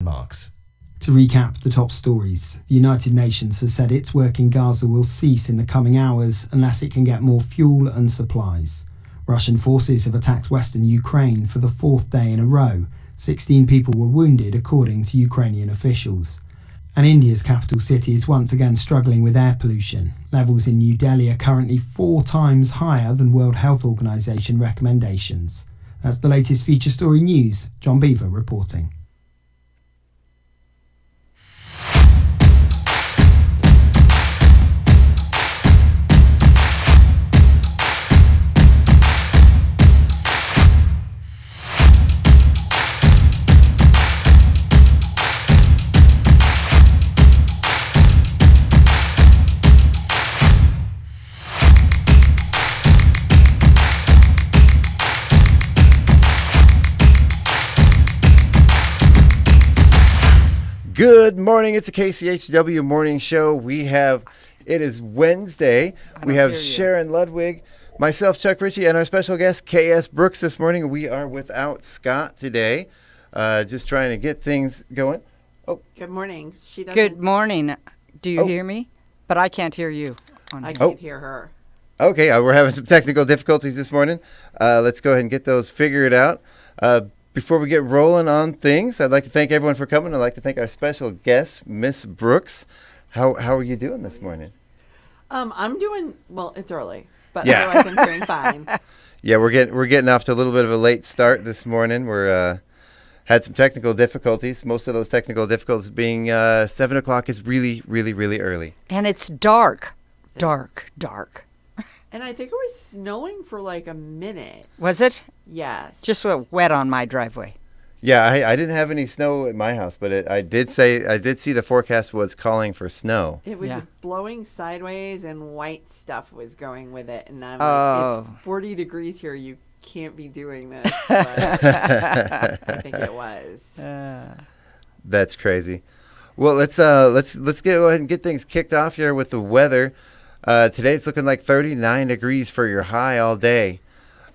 landmarks. To recap the top stories, the United Nations has said its work in Gaza will cease in the coming hours unless it can get more fuel and supplies. Russian forces have attacked western Ukraine for the fourth day in a row. 16 people were wounded, according to Ukrainian officials. And India's capital city is once again struggling with air pollution. Levels in New Delhi are currently 4 times higher than World Health Organization recommendations. That's the latest feature story news. John Beaver reporting. Good morning. It's a KCHW morning show. It is Wednesday. We have Sharon Ludwig, myself, Chuck Ritchie, and our special guest, K.S. Brooks this morning. We are without Scott today, just trying to get things going. Oh, good morning. Good morning. Do you hear me? But I can't hear you. I can't hear her. Okay, we're having some technical difficulties this morning. Let's go ahead and get those figured out. Before we get rolling on things, I'd like to thank everyone for coming. I'd like to thank our special guest, Miss Brooks. How are you doing this morning? I'm doing well. It's early, but otherwise I'm doing fine. Yeah, we're getting off to a little bit of a late start this morning. We're had some technical difficulties. Most of those technical difficulties being 7 o'clock is really, really, really early. And it's dark. And I think it was snowing for like a minute. Was it? Yes. Just wet on my driveway. Yeah, I didn't have any snow at my house, but I did see the forecast was calling for snow. It was blowing sideways and white stuff was going with it. And I'm like, it's 40 degrees here. You can't be doing this. But I think it was. That's crazy. Well, let's go ahead and get things kicked off here with the weather. Today it's looking like 39 degrees for your high all day.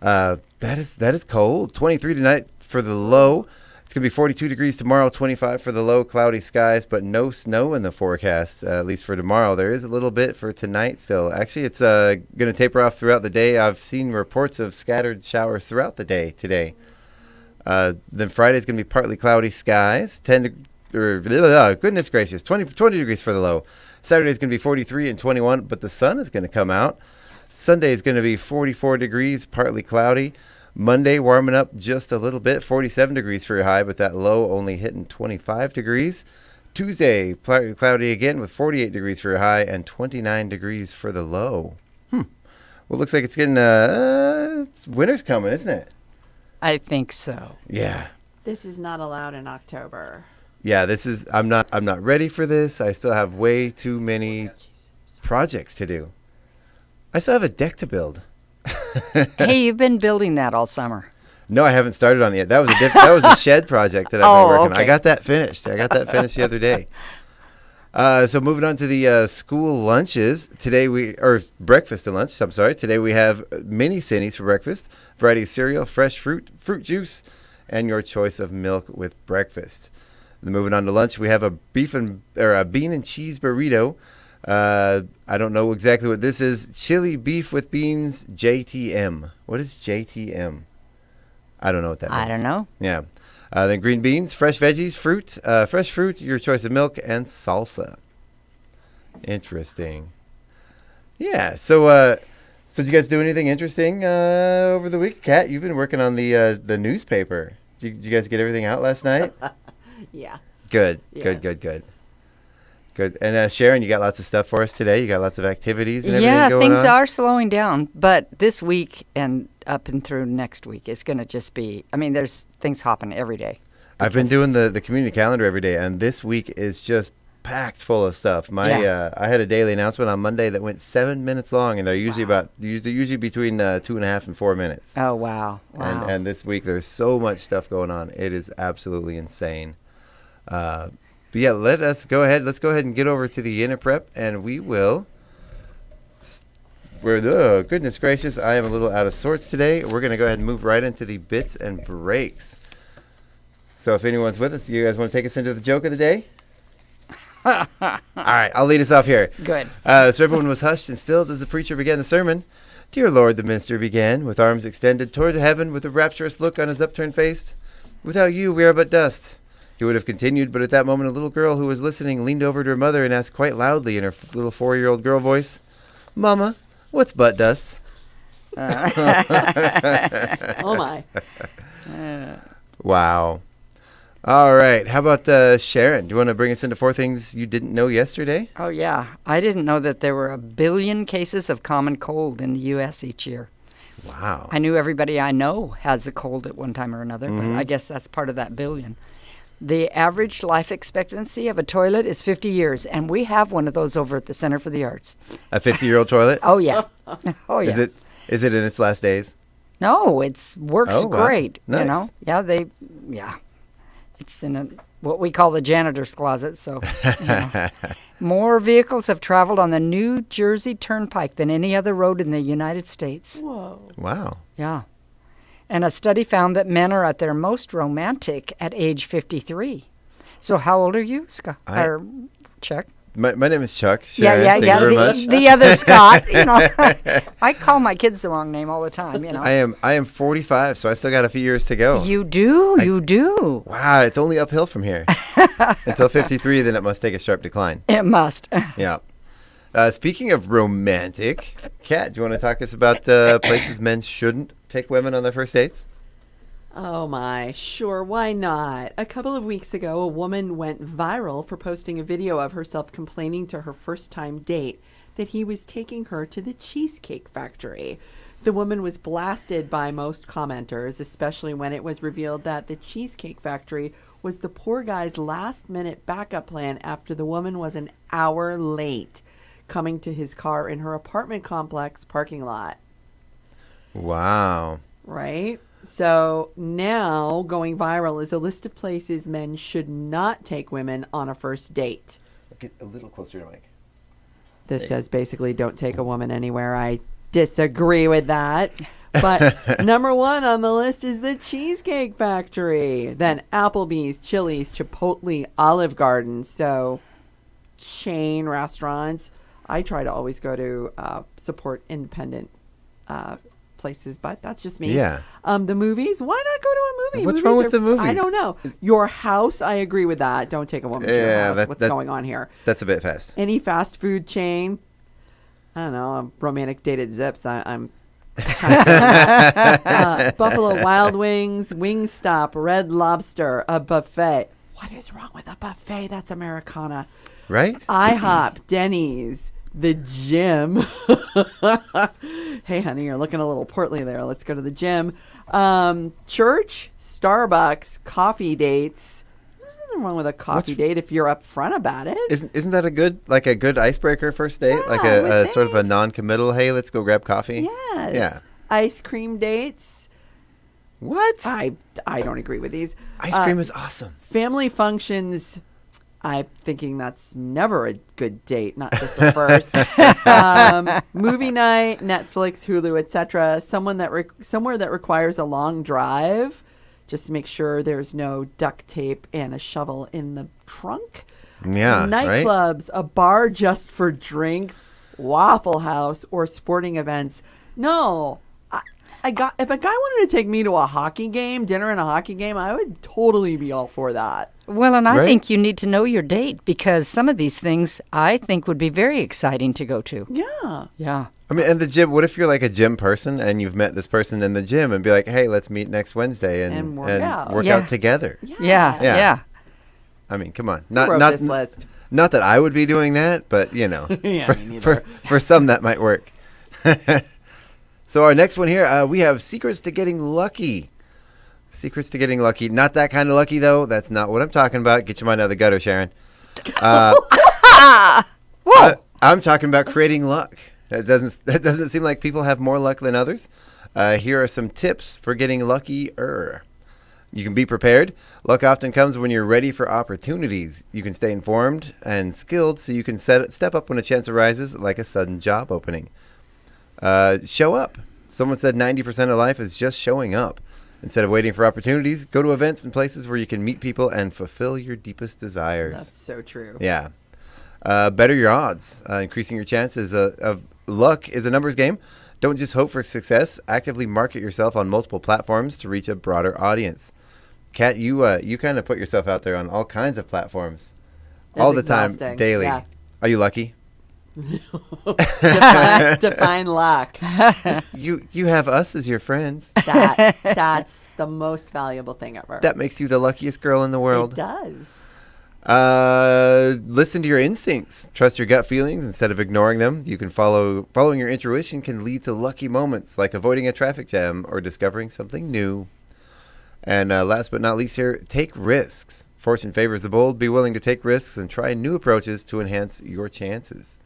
That is cold. 23 tonight for the low. It's going to be 42 degrees tomorrow, 25 for the low, cloudy skies, but no snow in the forecast, at least for tomorrow. There is a little bit for tonight still. Actually, it's going to taper off throughout the day. I've seen reports of scattered showers throughout the day today. Then Friday's going to be partly cloudy skies, goodness gracious, 20 degrees for the low. Saturday's going to be 43 and 21, but the sun is going to come out. Sunday is going to be 44 degrees, partly cloudy. Monday warming up just a little bit, 47 degrees for your high, but that low only hitting 25 degrees. Tuesday, cloudy again with 48 degrees for your high and 29 degrees for the low. Well, looks like it's getting winter's coming, isn't it? I think so. Yeah. This is not allowed in October. Yeah, I'm not ready for this. I still have way too many projects to do. I still have a deck to build. Hey, you've been building that all summer. No, I haven't started on it yet. That was a shed project that I've been working on. Okay. I got that finished. The other day. So moving on to the school lunches. Breakfast and lunch, I'm sorry. Today we have mini Cinnies for breakfast, variety of cereal, fresh fruit juice, and your choice of milk with breakfast. Then moving on to lunch, we have a bean and cheese burrito. I don't know exactly what this is. Chili beef with beans, JTM. What is JTM? I don't know what that means. I don't know. Yeah. Then green beans, fresh veggies, fresh fruit, your choice of milk, and salsa. Interesting. Yeah. So did you guys do anything interesting over the week? Kat, you've been working on the newspaper. Did you guys get everything out last night? Yeah. Good. Yes. Good. And Sharon, you got lots of stuff for us today. You got lots of activities and everything going on. Yeah, things are slowing down. But this week and up and through next week, it's going to just be, there's things hopping every day. I've been doing the community calendar every day, and this week is just packed full of stuff. I had a daily announcement on Monday that went 7 minutes long, and they're usually between 2.5 and 4 minutes. Oh, wow. And this week there's so much stuff going on. It is absolutely insane. But yeah, let's go ahead and get over to the Inner Prep, and we will. Goodness gracious, I am a little out of sorts today. We're going to go ahead and move right into the bits and breaks. So if anyone's with us, you guys want to take us into the joke of the day? All right, I'll lead us off here. Good. So everyone was hushed and stilled as the preacher began the sermon. Dear Lord, the minister began, with arms extended toward heaven, with a rapturous look on his upturned face. Without you, we are but dust. He would have continued, but at that moment a little girl who was listening leaned over to her mother and asked quite loudly in her little 4-year-old girl voice, Mama, what's butt dust? Oh, my. Wow. All right. How about Sharon? Do you want to bring us into 4 things you didn't know yesterday? Oh, yeah. I didn't know that there were 1 billion cases of common cold in the U.S. each year. Wow. I knew everybody I know has a cold at one time or another, but I guess that's part of that billion. The average life expectancy of a toilet is 50 years, and we have one of those over at the Center for the Arts. A 50-year-old toilet? Oh, yeah. Oh, yeah. Is it in its last days? No, it works great. Nice. You know? Yeah, it's in what we call the janitor's closet, so, you know. More vehicles have traveled on the New Jersey Turnpike than any other road in the United States. Whoa. Wow. Yeah. And a study found that men are at their most romantic at age 53. So how old are you, Scott? Or Chuck? My name is Chuck. Sharon, Yeah. Thank you very much. The other Scott, you know. I call my kids the wrong name all the time, you know. I am 45, so I still got a few years to go. You do. Wow, it's only uphill from here. Until 53, then it must take a sharp decline. It must. Yeah. Speaking of romantic, Kat, do you want to talk to us about places men shouldn't take women on their first dates? Oh my, sure, why not? A couple of weeks ago, a woman went viral for posting a video of herself complaining to her first-time date that he was taking her to the Cheesecake Factory. The woman was blasted by most commenters, especially when it was revealed that the Cheesecake Factory was the poor guy's last-minute backup plan after the woman was an hour late coming to his car in her apartment complex parking lot. Wow. Right? So now going viral is a list of places men should not take women on a first date. Get a little closer to Mike. This says basically don't take a woman anywhere. I disagree with that. But number 1 on the list is the Cheesecake Factory. Then Applebee's, Chili's, Chipotle, Olive Garden. So chain restaurants. I try to always go to support independent places, but that's just me. Yeah. The movies, why not go to a movie? What's wrong with the movies? I don't know. Your house, I agree with that. Don't take a woman to your house. What's going on here? That's a bit fast. Any fast food chain, I don't know, a romantic date at Zips, I'm kind of that. Buffalo Wild Wings, Wingstop, Red Lobster, a buffet. What is wrong with a buffet? That's Americana. Right? IHOP, Denny's, the gym. Hey, honey, you're looking a little portly there. Let's go to the gym. Church, Starbucks, coffee dates. There's nothing wrong with a coffee date if you're upfront about it. Isn't that a good icebreaker first date? Yeah, like I would a sort of a think. non-committal, hey, let's go grab coffee? Yes. Yeah. Ice cream dates. What? I don't agree with these. Ice cream is awesome. Family functions. I'm thinking that's never a good date, not just the first. Movie night, Netflix, Hulu, etc. Somewhere that requires a long drive. Just to make sure there's no duct tape and a shovel in the trunk. Yeah, right? Nightclubs, a bar just for drinks, Waffle House, or sporting events. No. If a guy wanted to take me to a hockey game, dinner and a hockey game, I would totally be all for that. Well, and I Right? think you need to know your date because some of these things I think would be very exciting to go to. Yeah. Yeah. I mean, and the gym, what if you're like a gym person and you've met this person in the gym and be like, hey, let's meet next Wednesday and work out. work Yeah. out together? Yeah. Yeah. I mean, come on. Who wrote this list? Not that I would be doing that, but, you know, Yeah, me neither. for some that might work. So our next one here, we have secrets to getting lucky. Secrets to getting lucky. Not that kind of lucky, though. That's not what I'm talking about. Get your mind out of the gutter, Sharon. I'm talking about creating luck. That doesn't seem like people have more luck than others. Here are some tips for getting luckier. You can be prepared. Luck often comes when you're ready for opportunities. You can stay informed and skilled so you can step up when a chance arises, like a sudden job opening. Show up. Someone said 90% of life is just showing up. Instead of waiting for opportunities, go to events and places where you can meet people and fulfill your deepest desires. That's so true. Yeah. Better your odds. Increasing your chances of luck is a numbers game. Don't just hope for success. Actively market yourself on multiple platforms to reach a broader audience. Kat, you kind of put yourself out there on all kinds of platforms. All the time, daily. Yeah. Are you lucky? Define luck. You have us as your friends. That's the most valuable thing ever. That makes you the luckiest girl in the world. It does. Listen to your instincts. Trust your gut feelings instead of ignoring them. You can following your intuition can lead to lucky moments like avoiding a traffic jam or discovering something new. And last but not least here, take risks. Fortune favors the bold. Be willing to take risks and try new approaches to enhance your chances.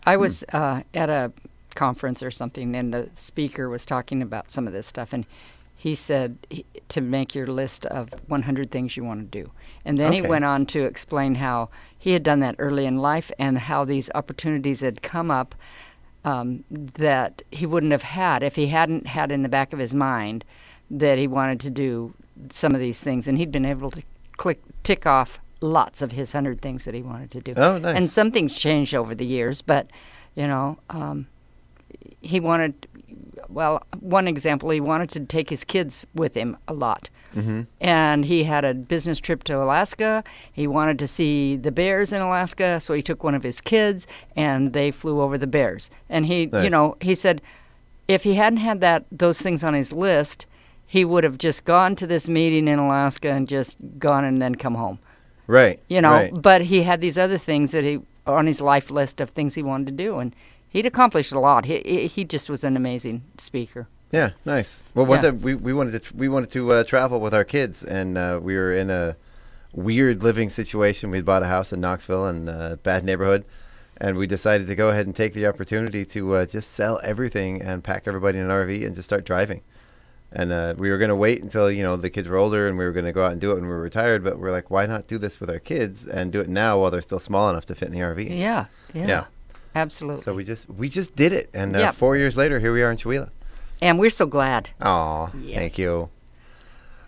I was at a conference or something, and the speaker was talking about some of this stuff, and he said to make your list of 100 things you want to do. And then he went on to explain how he had done that early in life and how these opportunities had come up that he wouldn't have had if he hadn't had in the back of his mind that he wanted to do some of these things. And he'd been able to tick off lots of his 100 things that he wanted to do. Oh, nice. And some things changed over the years, but, he wanted, one example, he wanted to take his kids with him a lot. Mm-hmm. And he had a business trip to Alaska. He wanted to see the bears in Alaska, so he took one of his kids, and they flew over the bears. And he, Nice. He said if he hadn't had those things on his list, he would have just gone to this meeting in Alaska and just gone and then come home. Right. Right. But he had these other things that he on his life list of things he wanted to do, and he'd accomplished a lot. He just was an amazing speaker. Yeah, nice. Well, one time we wanted to travel with our kids, and we were in a weird living situation. We bought a house in Knoxville in a bad neighborhood, and we decided to go ahead and take the opportunity to just sell everything and pack everybody in an RV and just start driving. And we were going to wait until, the kids were older and we were going to go out and do it when we were retired. But we're like, why not do this with our kids and do it now while they're still small enough to fit in the RV? Yeah. Absolutely. So we just did it. And 4 years later, here we are in Chewelah. And we're so glad. Aw, Yes. Thank you.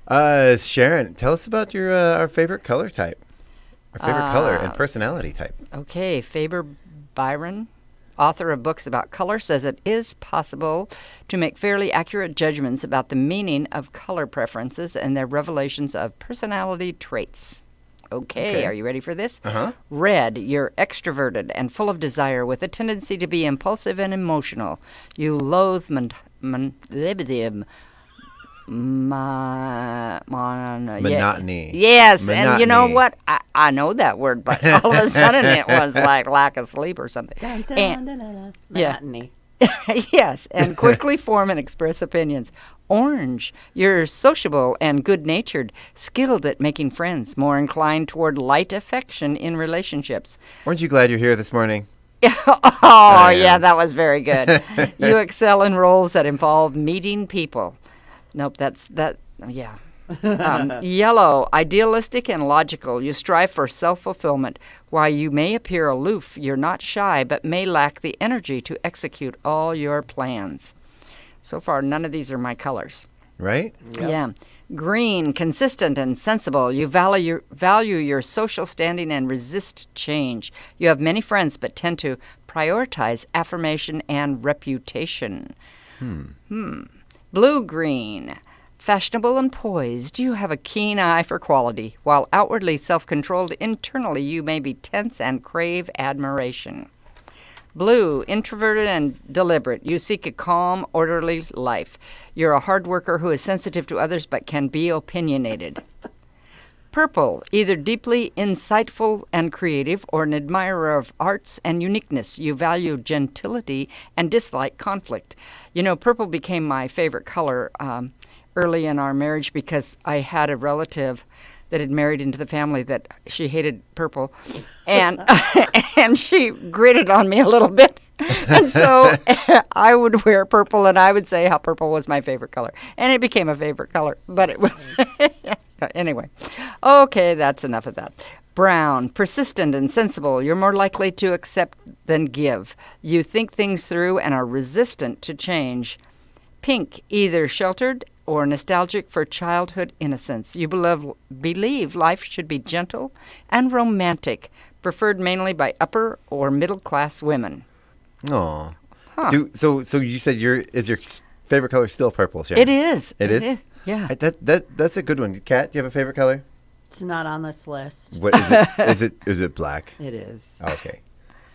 Sharon, tell us about your our favorite color type. Our favorite color and personality type. Okay, Faber Byron, author of books about color, says it is possible to make fairly accurate judgments about the meaning of color preferences and their revelations of personality traits. Okay, are you ready for this? Uh-huh. Red, you're extroverted and full of desire with a tendency to be impulsive and emotional. You loathe monotony. Yes, Monotony. and you know what? I know that word, but all of a sudden it was like lack of sleep or something. Dun, dun, And- dun, dun, dun. Yeah. Monotony. Yes, and quickly form and express opinions. Orange, you're sociable and good-natured, skilled at making friends, more inclined toward light affection in relationships. Aren't you glad you're here this morning? Oh, am. yeah, that was very good. You excel in roles that involve meeting people. Nope, yeah. Yellow, idealistic and logical. You strive for self-fulfillment. While you may appear aloof, you're not shy, but may lack the energy to execute all your plans. So far, none of these are my colors. Right? Yeah. Green, consistent and sensible. You value your social standing and resist change. You have many friends, but tend to prioritize affirmation and reputation. Blue-green. Fashionable and poised, you have a keen eye for quality. While outwardly self-controlled, internally you may be tense and crave admiration. Blue, introverted and deliberate. You seek a calm, orderly life. You're a hard worker who is sensitive to others but can be opinionated. Purple, either deeply insightful and creative or an admirer of arts and uniqueness. You value gentility and dislike conflict. Purple became my favorite color early in our marriage because I had a relative that had married into the family that she hated purple, and and she gritted on me a little bit, and so I would wear purple, and I would say how purple was my favorite color, and it became a favorite color. But it was anyway. Okay, that's enough of that. Brown, persistent and sensible. You're more likely to accept than give. You think things through and are resistant to change. Pink, either sheltered or nostalgic for childhood innocence. You believe life should be gentle and romantic, preferred mainly by upper or middle class women. Aw. Huh. So you said is your favorite color still purple, Sharon? It is. It is? Yeah. That's a good one. Kat, do you have a favorite color? It's not on this list. What is it? Is it black? It is. Okay.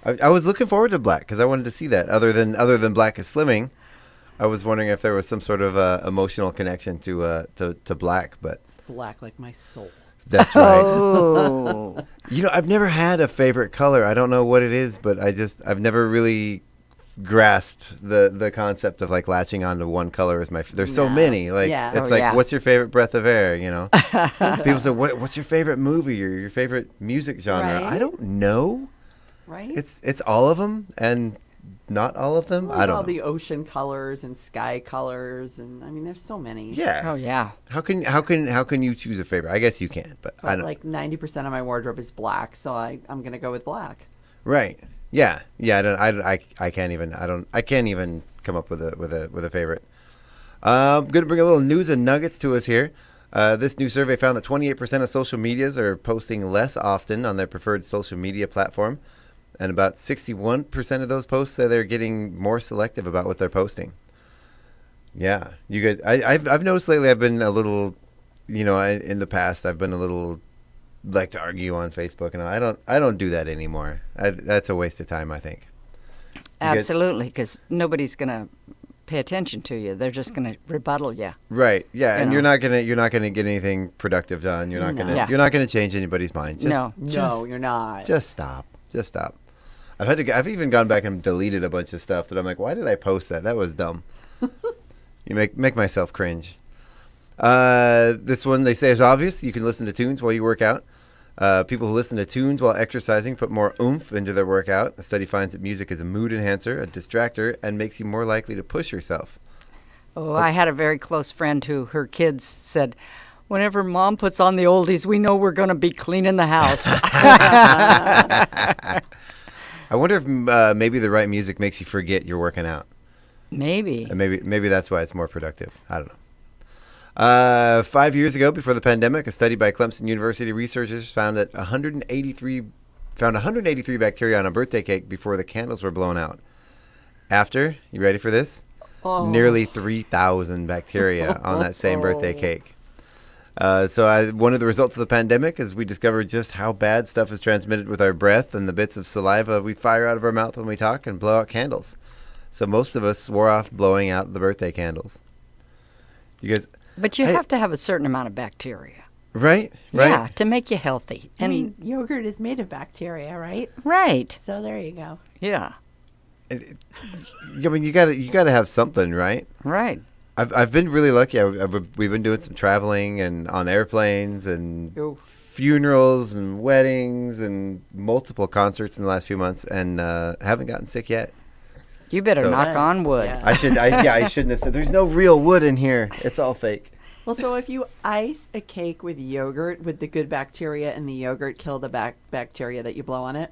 I was looking forward to black because I wanted to see that. Other than black is slimming, I was wondering if there was some sort of emotional connection to black, but It's black like my soul. that's right. Oh. I've never had a favorite color. I don't know what it is, but I've never really grasped the concept of like latching onto one color as my. There's so No. many. Like Yeah. it's Oh, like, yeah. what's your favorite breath of air? People say, what's your favorite movie or your favorite music genre? Right. I don't know. Right? It's all of them and not all of them. Like I don't all know. the ocean colors and sky colors, and I mean, there's so many. Yeah. Oh, yeah. How can you choose a favorite? I guess you can, but I But don't. like 90% of my wardrobe is black, so I'm gonna go with black. Right. Yeah. Yeah. I can't even come up with a favorite. I'm gonna bring a little news and nuggets to us here. This new survey found that 28% of social medias are posting less often on their preferred social media platform, and about 61% of those posts say they're getting more selective about what they're posting. Yeah, you guys. I've noticed lately. I've been a little, in the past I've been a little like to argue on Facebook, and I don't do that anymore. That's a waste of time, I think. guys- Absolutely, because nobody's going to pay attention to you. They're just going to rebuttal you. Right. Yeah, and know. you're not gonna get anything productive done. You're not No. gonna Yeah. you're not gonna change anybody's mind. Just, No. No, you're not. Just stop. Just stop. I've even gone back and deleted a bunch of stuff that I'm like, why did I post that? That was dumb. You make myself cringe. This one they say is obvious. You can listen to tunes while you work out. People who listen to tunes while exercising put more oomph into their workout. A study finds that music is a mood enhancer, a distractor, and makes you more likely to push yourself. Oh, I had a very close friend who her kids said, whenever Mom puts on the oldies, we know we're going to be cleaning the house. I wonder if maybe the right music makes you forget you're working out. Maybe. And maybe that's why it's more productive. I don't know. 5 years ago, before the pandemic, a study by Clemson University researchers found 183 bacteria on a birthday cake before the candles were blown out. After, you ready for this? Oh. Nearly 3,000 bacteria on that same birthday cake. One of the results of the pandemic is we discovered just how bad stuff is transmitted with our breath and the bits of saliva we fire out of our mouth when we talk and blow out candles. So most of us swore off blowing out the birthday candles. You guys, But you have to have a certain amount of bacteria. right? Yeah, to make you healthy. I mean, yogurt is made of bacteria, right? Right. So there you go. Yeah. I mean, you gotta have something, right? Right. I've been really lucky. We've been doing some traveling and on airplanes and Oh. funerals and weddings and multiple concerts in the last few months, and haven't gotten sick yet. You better So- knock on wood. Yeah. I shouldn't have said. There's no real wood in here. It's all fake. Well, so if you ice a cake with yogurt, would the good bacteria in the yogurt kill the bacteria that you blow on it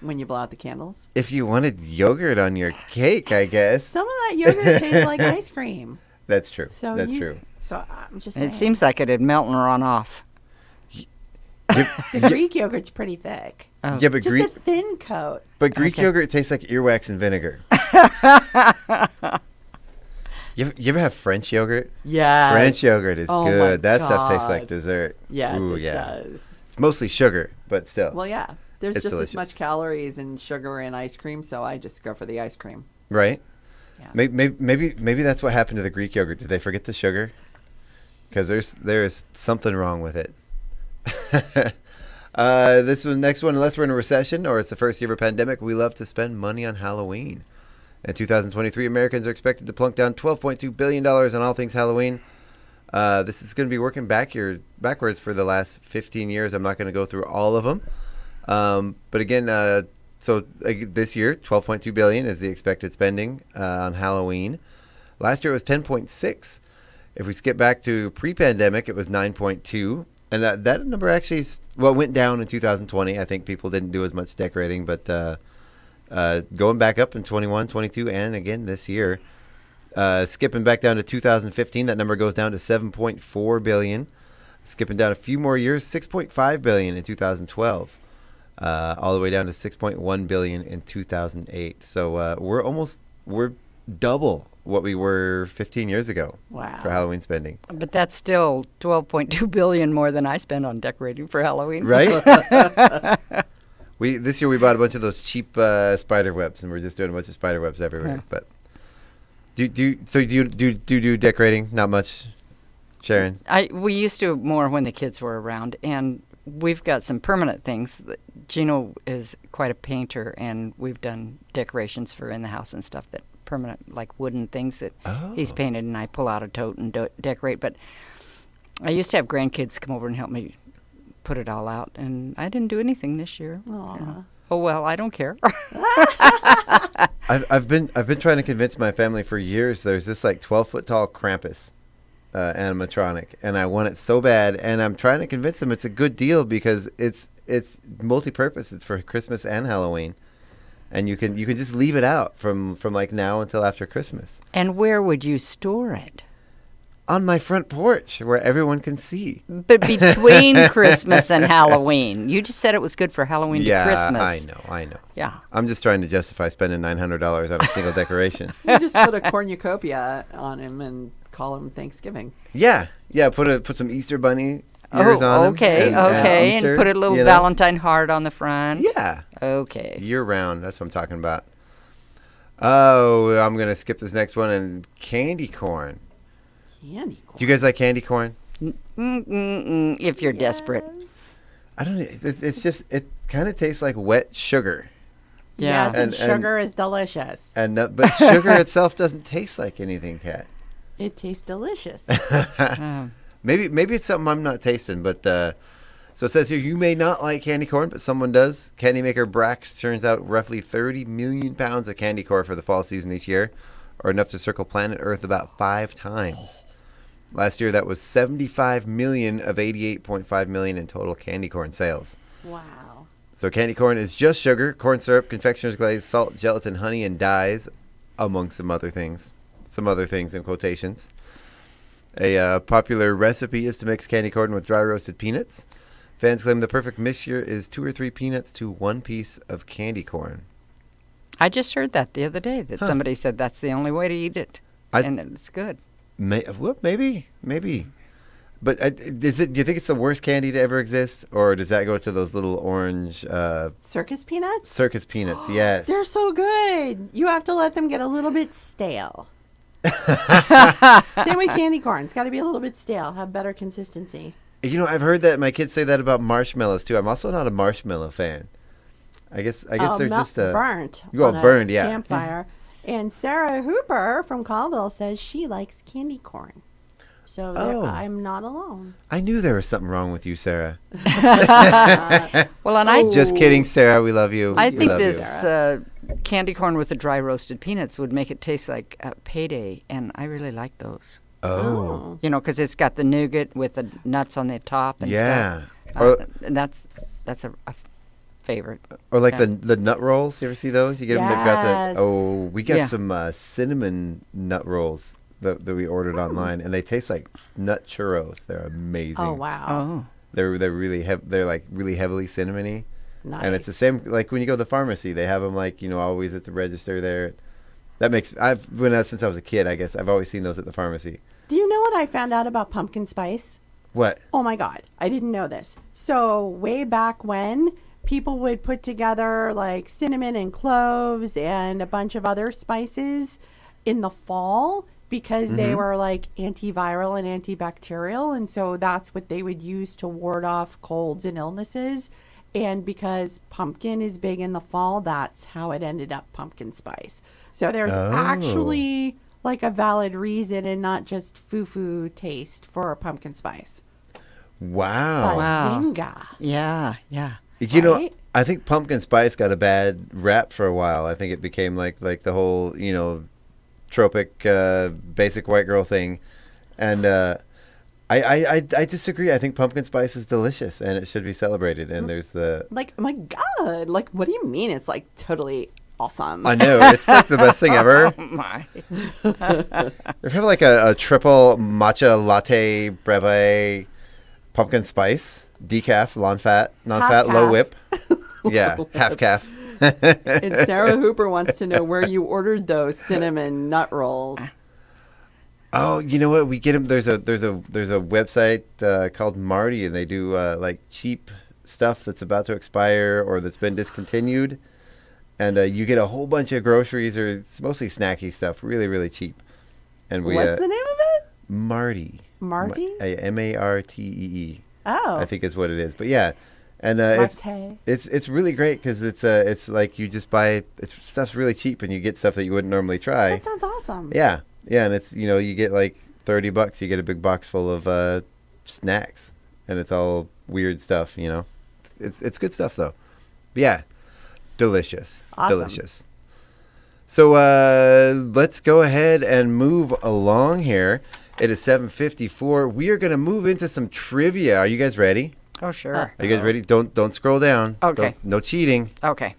when you blow out the candles? If you wanted yogurt on your cake, I guess Some of that yogurt tastes like ice cream. that's true. So That's use- true. So I'm just And saying. it seems like it'd melt and run off. the Greek yogurt's pretty thick. Oh. Yeah, but Just Greek a thin coat. Greek Okay. yogurt tastes like earwax and vinegar. You ever have French yogurt? Yes. French yogurt is Oh my good. That stuff tastes like God. dessert. Yes, Ooh, it yeah. does. It's mostly sugar, but still. Well, yeah. There's It's just delicious. as much calories in sugar and ice cream, so I just go for the ice cream. Right? Yeah. Maybe that's what happened to the Greek yogurt. Did they forget the sugar? Because there's something wrong with it. Next one, unless we're in a recession or it's the first year of a pandemic, we love to spend money on Halloween. In 2023, Americans are expected to plunk down $12.2 billion on all things Halloween. This is going to be working backwards for the last 15 years. I'm not going to go through all of them. But again, this year, $12.2 billion is the expected spending on Halloween. Last year it was 10.6. If we skip back to pre-pandemic, it was 9.2. And that number actually went down in 2020. I think people didn't do as much decorating, but going back up in 21, 22, and again this year. Skipping back down to 2015, that number goes down to 7.4 billion. Skipping down a few more years, 6.5 billion in 2012, all the way down to 6.1 billion in 2008. So we're double what we were 15 years ago Wow. for Halloween spending. But that's still 12.2 billion more than I spent on decorating for Halloween. Right? This year we bought a bunch of those cheap spider webs, and we're just doing a bunch of spider webs everywhere. Yeah. But do you do decorating? Not much, Sharon. We used to more when the kids were around, and we've got some permanent things. Gino is quite a painter, and we've done decorations for in the house and stuff that permanent, like wooden things that he's painted, and I pull out a tote and decorate. But I used to have grandkids come over and help me put it all out, and I didn't do anything this year. Aw. Oh well, I don't care. I've been trying to convince my family for years. There's this like 12-foot tall Krampus animatronic, and I want it so bad. And I'm trying to convince them it's a good deal because it's multi-purpose. It's for Christmas and Halloween, and you can just leave it out from like now until after Christmas. And where would you store it? On my front porch where everyone can see. But between Christmas and Halloween, you just said it was good for Halloween to Christmas. I know. Yeah. I'm just trying to justify spending $900 on a single decoration. You just put a cornucopia on him and call him Thanksgiving. Yeah. Put some Easter bunny ears on him. Okay, and Easter, put a little Valentine heart on the front. Yeah. Okay. Year round. That's what I'm talking about. Oh, I'm going to skip this next one. And candy corn. Candy corn. Do you guys like candy corn? If you're desperate. I don't know. It's just, it kind of tastes like wet sugar. Yeah. Yes, and sugar is delicious. But sugar itself doesn't taste like anything, Kat. It tastes delicious. Maybe it's something I'm not tasting, but so it says here, you may not like candy corn, but someone does. Candy maker Brax turns out roughly 30 million pounds of candy corn for the fall season each year, or enough to circle planet Earth about 5 times. Last year, that was 75 million of 88.5 million in total candy corn sales. Wow. So candy corn is just sugar, corn syrup, confectioner's glaze, salt, gelatin, honey, and dyes, among some other things. Some other things in quotations. A popular recipe is to mix candy corn with dry roasted peanuts. Fans claim the perfect mixture is 2 or 3 peanuts to 1 piece of candy corn. I just heard that the other day, that somebody said that's the only way to eat it. And it's good. Maybe. But do you think it's the worst candy to ever exist? Or does that go to those little orange... Circus peanuts? Circus peanuts, yes. They're so good. You have to let them get a little bit stale. Same with candy corn. It's got to be a little bit stale, have better consistency. You know, I've heard that my kids say that about marshmallows, too. I'm also not a marshmallow fan. I guess they're just burnt. Well, on burned, a yeah. Campfire. And Sarah Hooper from Colville says she likes candy corn. So I'm not alone. I knew there was something wrong with you, Sarah. Well, and Just kidding, Sarah. We love you. I We think love this candy corn with the dry roasted peanuts would make it taste like payday, and I really like those. Oh. You know, because it's got the nougat with the nuts on the top and Yeah. stuff. And that's a favorite. Or like the nut rolls. You ever see those? You get them. They've got Yes. we got some cinnamon nut rolls that we ordered online, and they taste like nut churros. They're amazing. Oh, wow. Oh. They're really they're like really heavily cinnamony. Nice. And it's the same like when you go to the pharmacy, they have them like, always at the register there. Since I was a kid, I guess I've always seen those at the pharmacy. Do you know what I found out about pumpkin spice? What? Oh my God, I didn't know this. So way back when, people would put together like cinnamon and cloves and a bunch of other spices in the fall because they were like antiviral and antibacterial. And so that's what they would use to ward off colds and illnesses. And because pumpkin is big in the fall, that's how it ended up pumpkin spice. So there's actually like a valid reason and not just foo-foo taste for pumpkin spice. Wow. Bazinga. Yeah. Right? I think pumpkin spice got a bad rap for a while. I think it became like the whole, tropic basic white girl thing. And I disagree. I think pumpkin spice is delicious and it should be celebrated. And there's the... Like, oh my God. Like, what do you mean? It's like totally awesome. I know. It's like the best thing ever. Oh my. They have like a triple matcha latte breve pumpkin spice, decaf, non-fat, low calf. whip. Yeah, half calf. And Sarah Hooper wants to know where you ordered those cinnamon nut rolls. Oh, you know what? We get them. There's a website called Marty, and they do like cheap stuff that's about to expire or that's been discontinued, and you get a whole bunch of groceries, or it's mostly snacky stuff, really really cheap. And we What's the name of it? Marty. Marty? Martee. Oh. I think is what it is. But yeah, and Mate. it's really great because it's like you just buy stuff's really cheap and you get stuff that you wouldn't normally try. That sounds awesome. Yeah, and it's you get like $30, you get a big box full of snacks, and it's all weird stuff. It's good stuff though. But yeah, delicious, Awesome. delicious. So let's go ahead and move along here. It is 7:54. We are gonna move into some trivia. Are you guys ready? Oh, sure. Are you guys ready? Don't scroll down. Okay. No cheating. Okay.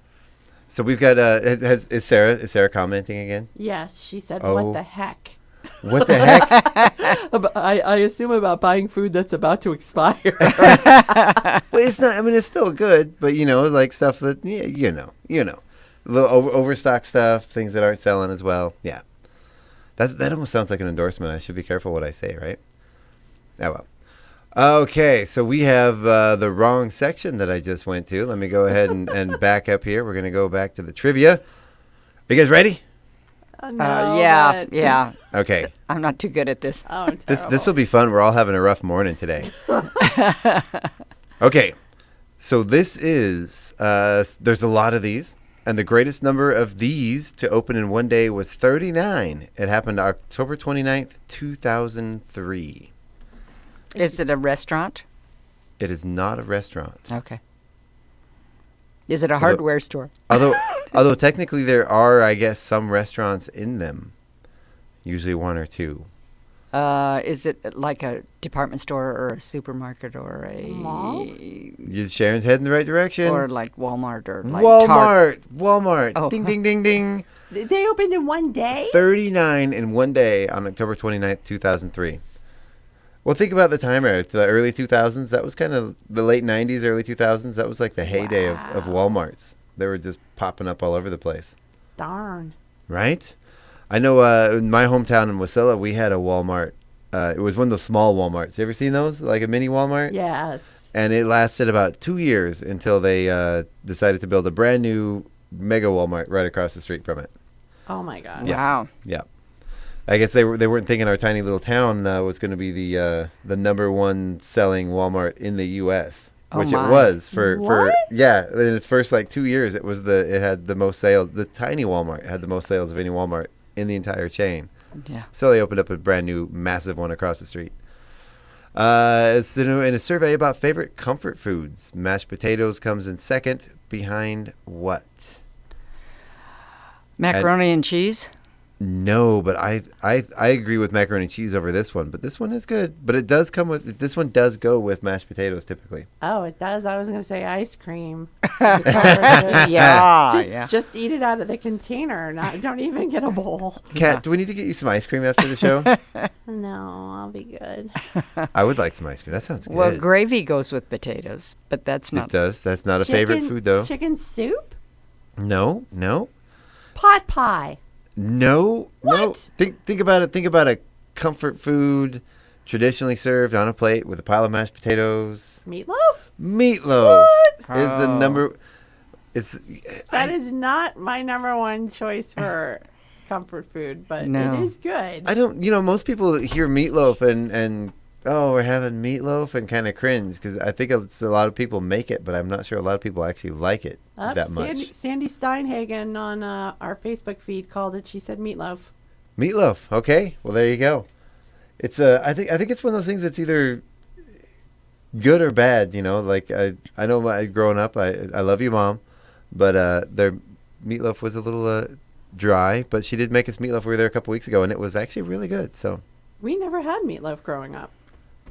So we've got is Sarah commenting again? Yes, she said, Oh. what the heck? What the heck? I assume about buying food that's about to expire. Well, it's not. I mean, it's still good, but like stuff that a little overstock stuff, things that aren't selling as well. Yeah, that almost sounds like an endorsement. I should be careful what I say, right? Oh well. Okay, so we have the wrong section that I just went to. Let me go ahead and back up here. We're gonna go back to the trivia. Are you guys ready? No, Yeah, but- yeah. Okay. I'm not too good at this. Oh, terrible. This will be fun. We're all having a rough morning today. Okay, so this is there's a lot of these, and the greatest number of these to open in one day was 39. It happened October 29th, 2003. Is it a restaurant? It is not a restaurant. Okay. Is it a hardware store? Although technically there are, I guess, some restaurants in them. Usually one or two. Is it like a department store or a supermarket or a Mall? Sharon's heading in the right direction. or like Walmart or like Target? Walmart. Oh. Ding, ding, ding, ding. They opened in one day? 39 in one day on October 29th, 2003. Well, think about the time era. The early 2000s, that was kind of the late 90s, early 2000s. That was like the heyday of Walmarts. They were just popping up all over the place. Darn. Right? I know in my hometown in Wasilla, we had a Walmart. It was one of those small Walmarts. You ever seen those? Like a mini Walmart? Yes. And it lasted about 2 years until they decided to build a brand new mega Walmart right across the street from it. Oh, my God. Yeah. Wow. Yeah. I guess they weren't thinking our tiny little town was going to be the number one selling Walmart in the U.S., Oh which my. it was for What? yeah. In its first like 2 years, it had the most sales. The tiny Walmart had the most sales of any Walmart in the entire chain. Yeah. So they opened up a brand new massive one across the street. It's in a survey about favorite comfort foods. Mashed potatoes comes in second behind what? Macaroni and cheese? No, but I agree with macaroni and cheese over this one. But this one is good. But it does come with this one does go with mashed potatoes typically. Oh, it does. I was going to say ice cream. Just, Yeah. just eat it out of the container. Don't even get a bowl. Kat, do we need to get you some ice cream after the show? No, I'll be good. I would like some ice cream. That sounds good. Well, gravy goes with potatoes, but that's it not. does. That's not a favorite food though. Chicken soup? No. Pot pie. No. What? Think about it. Think about a comfort food traditionally served on a plate with a pile of mashed potatoes. Meatloaf? Meatloaf is the Oh. number. That is not my number one choice for comfort food, but No. it is good. I don't. Most people hear meatloaf and oh, we're having meatloaf and kind of cringe because I think it's a lot of people make it, but I'm not sure a lot of people actually like it that much. Sandy Steinhagen on our Facebook feed called it. She said meatloaf. Meatloaf. Okay. Well, there you go. It's I think it's one of those things that's either good or bad. Like I know growing up, I love you, Mom, but their meatloaf was a little dry. But she did make us meatloaf. We were there a couple weeks ago, and it was actually really good. So. We never had meatloaf growing up.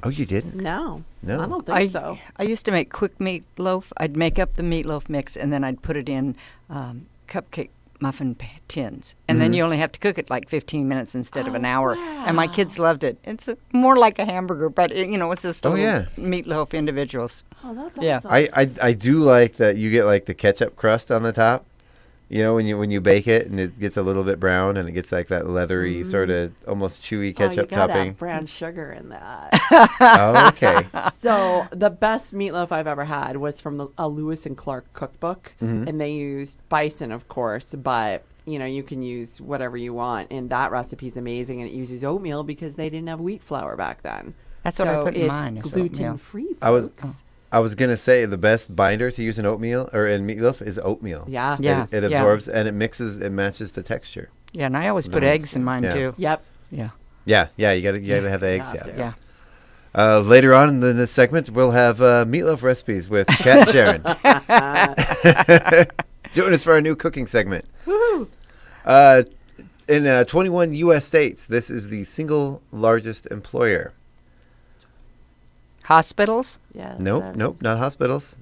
Oh, you didn't? No. No. I don't think so. I used to make quick meatloaf. I'd make up the meatloaf mix and then I'd put it in cupcake muffin tins, and then you only have to cook it like 15 minutes instead of an hour. And my kids loved it. It's more like a hamburger, but it's just little meatloaf individuals. Oh, that's Yeah. awesome. I do like that you get like the ketchup crust on the top. When you bake it and it gets a little bit brown and it gets like that leathery sort of almost chewy ketchup you gotta topping. have brown sugar in that. Oh, okay. So the best meatloaf I've ever had was from a Lewis and Clark cookbook, and they used bison, of course, but you can use whatever you want. And that recipe is amazing, and it uses oatmeal because they didn't have wheat flour back then. That's what I put in mine. It's is oatmeal. gluten-free, I was- folks. I was gonna say the best binder to use in oatmeal or in meatloaf is oatmeal. Yeah. Yeah. It absorbs and it matches the texture. Yeah, and I always put Nice. eggs in mine Yeah. too. Yep. Yeah. Yeah, you gotta have the eggs. have Yeah. to. Yeah. Later on in this segment, we'll have meatloaf recipes with Kat Sharon. Join us for our new cooking segment. Woohoo! In 21 U.S. states, this is the single largest employer. Hospitals? Yeah. Nope, not hospitals.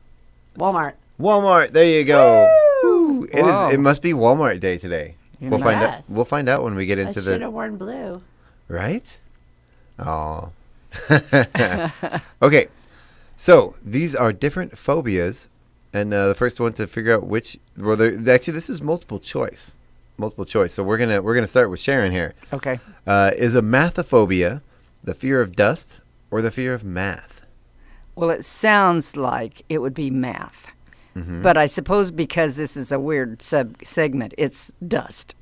Walmart. Walmart. There you go. Woo! Wow. It must be Walmart Day today. We'll find out. Yes. We'll find out when we get I into should have worn blue. right. Oh. Okay. So these are different phobias, and the first one to figure out which. Well, actually, this is multiple choice. Multiple choice. So we're gonna start with Sharon here. Okay. Is a mathophobia the fear of dust or the fear of math? Well, it sounds like it would be math. Mm-hmm. But I suppose because this is a weird segment, it's dust.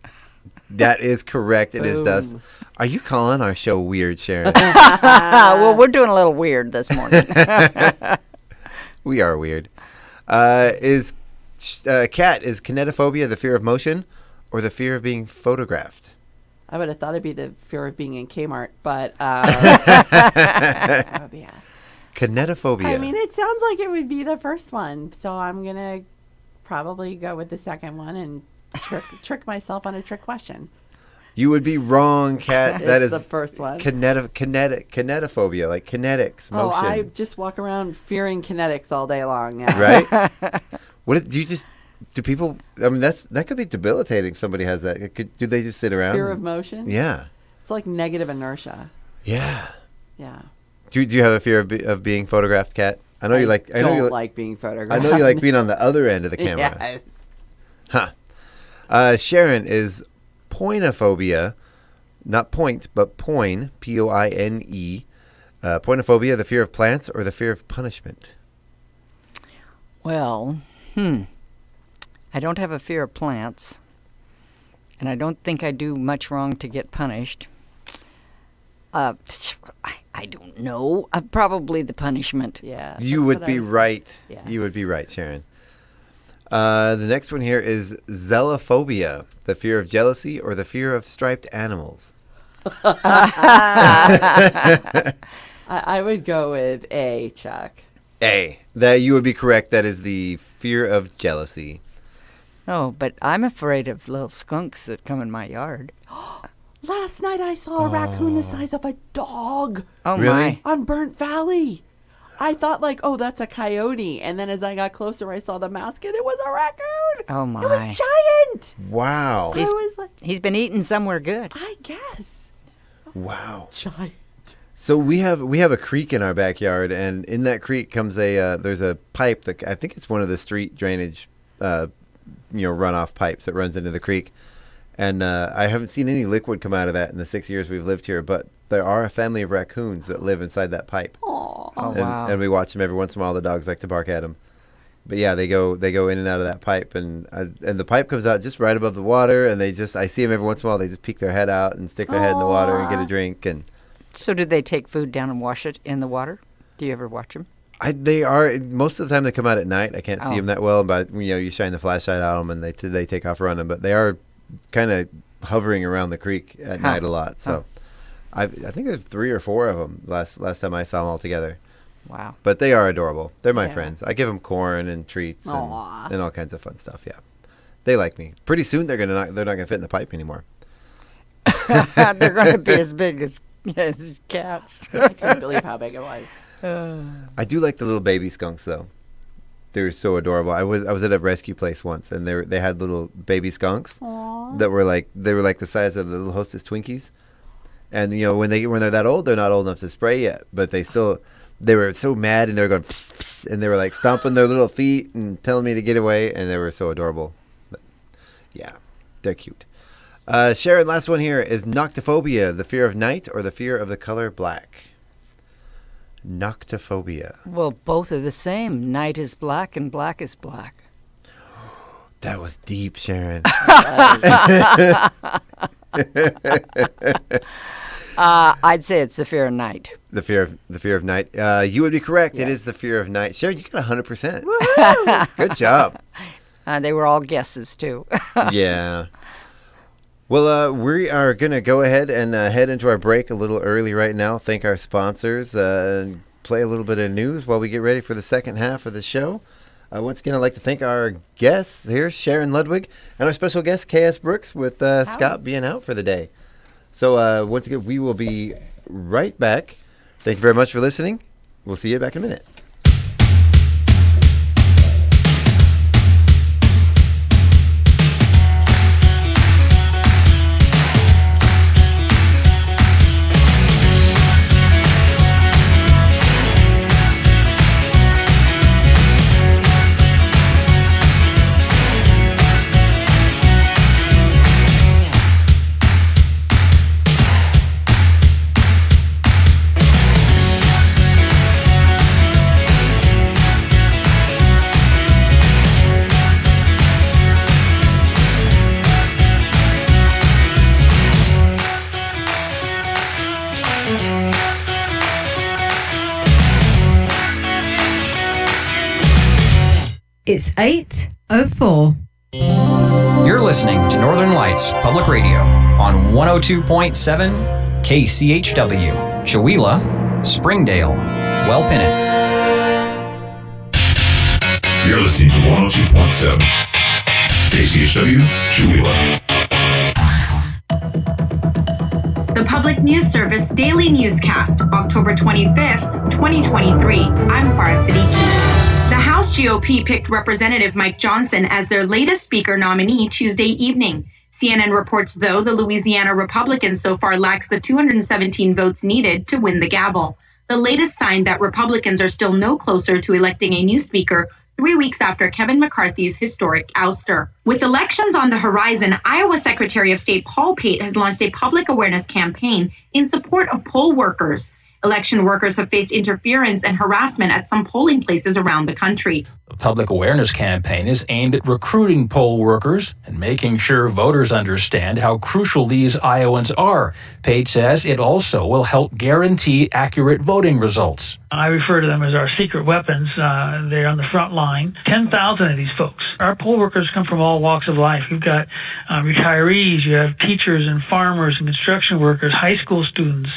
That is correct. It is dust. Are you calling our show weird, Sharon? Well, we're doing a little weird this morning. We are weird. Kat, is kinetophobia the fear of motion or the fear of being photographed? I would have thought it'd be the fear of being in Kmart, but Yeah. Kinetophobia. I mean, it sounds like it would be the first one, so I'm gonna probably go with the second one and trick myself on a trick question. You would be wrong, Kat. That is the first one. Kinetophobia, like kinetics, Oh, motion. I just walk around fearing kinetics all day long now. Right? Do people? I mean, that could be debilitating. Somebody has that. Do they just sit around? Fear of motion? Yeah. It's like negative inertia. Yeah. Yeah. Do you have a fear of being photographed, Kat? I know you like. I know don't you like being photographed. I know you like being on the other end of the camera. Yes. Huh. Sharon is poinophobia, not point, but poine, P-O-I-N-E. Poinophobia, the fear of plants or the fear of punishment? Well, I don't have a fear of plants, and I don't think I do much wrong to get punished. I don't know. Probably the punishment. Yeah. You that's would what be I- right. Yeah. You would be right, Sharon. The next one here is zealophobia, the fear of jealousy or the fear of striped animals. I would go with A, Chuck. A. That you would be correct. That is the fear of jealousy. Oh, but I'm afraid of little skunks that come in my yard. Last night I saw a raccoon the size of a dog Oh, Really? my. on Burnt Valley. I thought like, oh, that's a coyote. And then as I got closer, I saw the mask and it was a raccoon. Oh, It was my. giant. Wow. I was like, He's been eating somewhere good. I guess. Wow. Giant. So we have a creek in our backyard, and in that creek comes there's a pipe that I think it's one of the street drainage, runoff pipes that runs into the creek, and I haven't seen any liquid come out of that in the 6 years we've lived here, but there are a family of raccoons that live inside that pipe, Oh, and, wow. and we watch them every once in a while. The dogs like to bark at them, but yeah, they go in and out of that pipe, and the pipe comes out just right above the water, and I see them every once in a while. They just peek their head out and stick their head in the water and get a drink and. So do they take food down and wash it in the water? Do you ever watch them? They are most of the time they come out at night. I can't see Oh. them that well, but you shine the flashlight at them and they take off running. But they are kind of hovering around the creek at night a lot. So I think there's 3 or 4 of them last time I saw them all together. Wow. But they are adorable. They're my Yeah. friends. I give them corn and treats Aw. and all kinds of fun stuff. Yeah, they like me. Pretty soon they're not gonna fit in the pipe anymore. They're going to be as big as cats. I couldn't believe how big it was. I do like the little baby skunks though. They're so adorable. I was at a rescue place once, and they had little baby skunks. Aw. that were like the size of the little Hostess Twinkies. And when they're that old, they're not old enough to spray yet, but they were so mad, and they were going pss, pss, and they were like stomping their little feet and telling me to get away, and they were so adorable. But, yeah, they're cute. Sharon, last one here. Is noctophobia the fear of night or the fear of the color black? Noctophobia. Well, both are the same. Night is black and black is black. That was deep, Sharon. I'd say it's the fear of night. The fear of night. You would be correct. Yes. It is the fear of night. Sharon, you got 100%. Good job. They were all guesses too. Yeah. Well, we are going to go ahead and head into our break a little early right now. Thank our sponsors and play a little bit of news while we get ready for the second half of the show. Once again, I'd like to thank our guests here, Sharon Ludwig, and our special guest, K.S. Brooks, with Scott being out for the day. So once again, we will be right back. Thank you very much for listening. We'll see you back in a minute. It's 8:04. You're listening to Northern Lights Public Radio on 102.7 KCHW, Chewelah, Springdale, Wellpinit. You're listening to 102.7 KCHW, Chewelah. The Public News Service Daily Newscast, October 25th, 2023. I'm Farah Siddiqui. The House GOP picked Representative Mike Johnson as their latest Speaker nominee Tuesday evening. CNN reports, though, the Louisiana Republican so far lacks the 217 votes needed to win the gavel. The latest sign that Republicans are still no closer to electing a new Speaker 3 weeks after Kevin McCarthy's historic ouster. With elections on the horizon, Iowa Secretary of State Paul Pate has launched a public awareness campaign in support of poll workers. Election workers have faced interference and harassment at some polling places around the country. The public awareness campaign is aimed at recruiting poll workers and making sure voters understand how crucial these Iowans are. Pate says it also will help guarantee accurate voting results. I refer to them as our secret weapons. They're on the front line. 10,000 of these folks. Our poll workers come from all walks of life. You've got retirees, you have teachers and farmers and construction workers, high school students,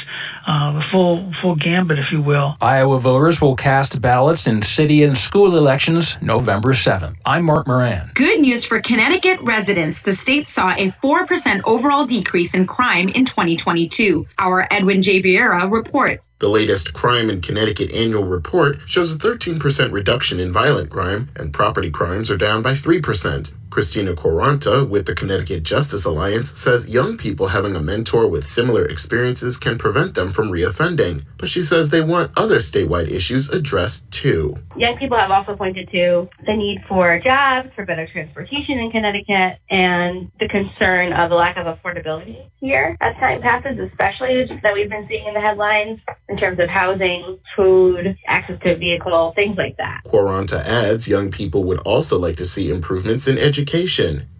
the full gambit, if you will. Iowa voters will cast ballots in city and school elections November 7th. I'm Mark Moran. Good news for Connecticut residents. The state saw a 4% overall decrease in crime in 2022. Our Edwin J. Vieira reports. The latest Crime in Connecticut annual report shows a 13% reduction in violent crime, and property crimes are down by 3%. Christina Quaranta with the Connecticut Justice Alliance says young people having a mentor with similar experiences can prevent them from reoffending, but she says they want other statewide issues addressed too. Young people have also pointed to the need for jobs, for better transportation in Connecticut, and the concern of the lack of affordability here as time passes, especially that we've been seeing in the headlines in terms of housing, food, access to a vehicle, things like that. Quaranta adds young people would also like to see improvements in education.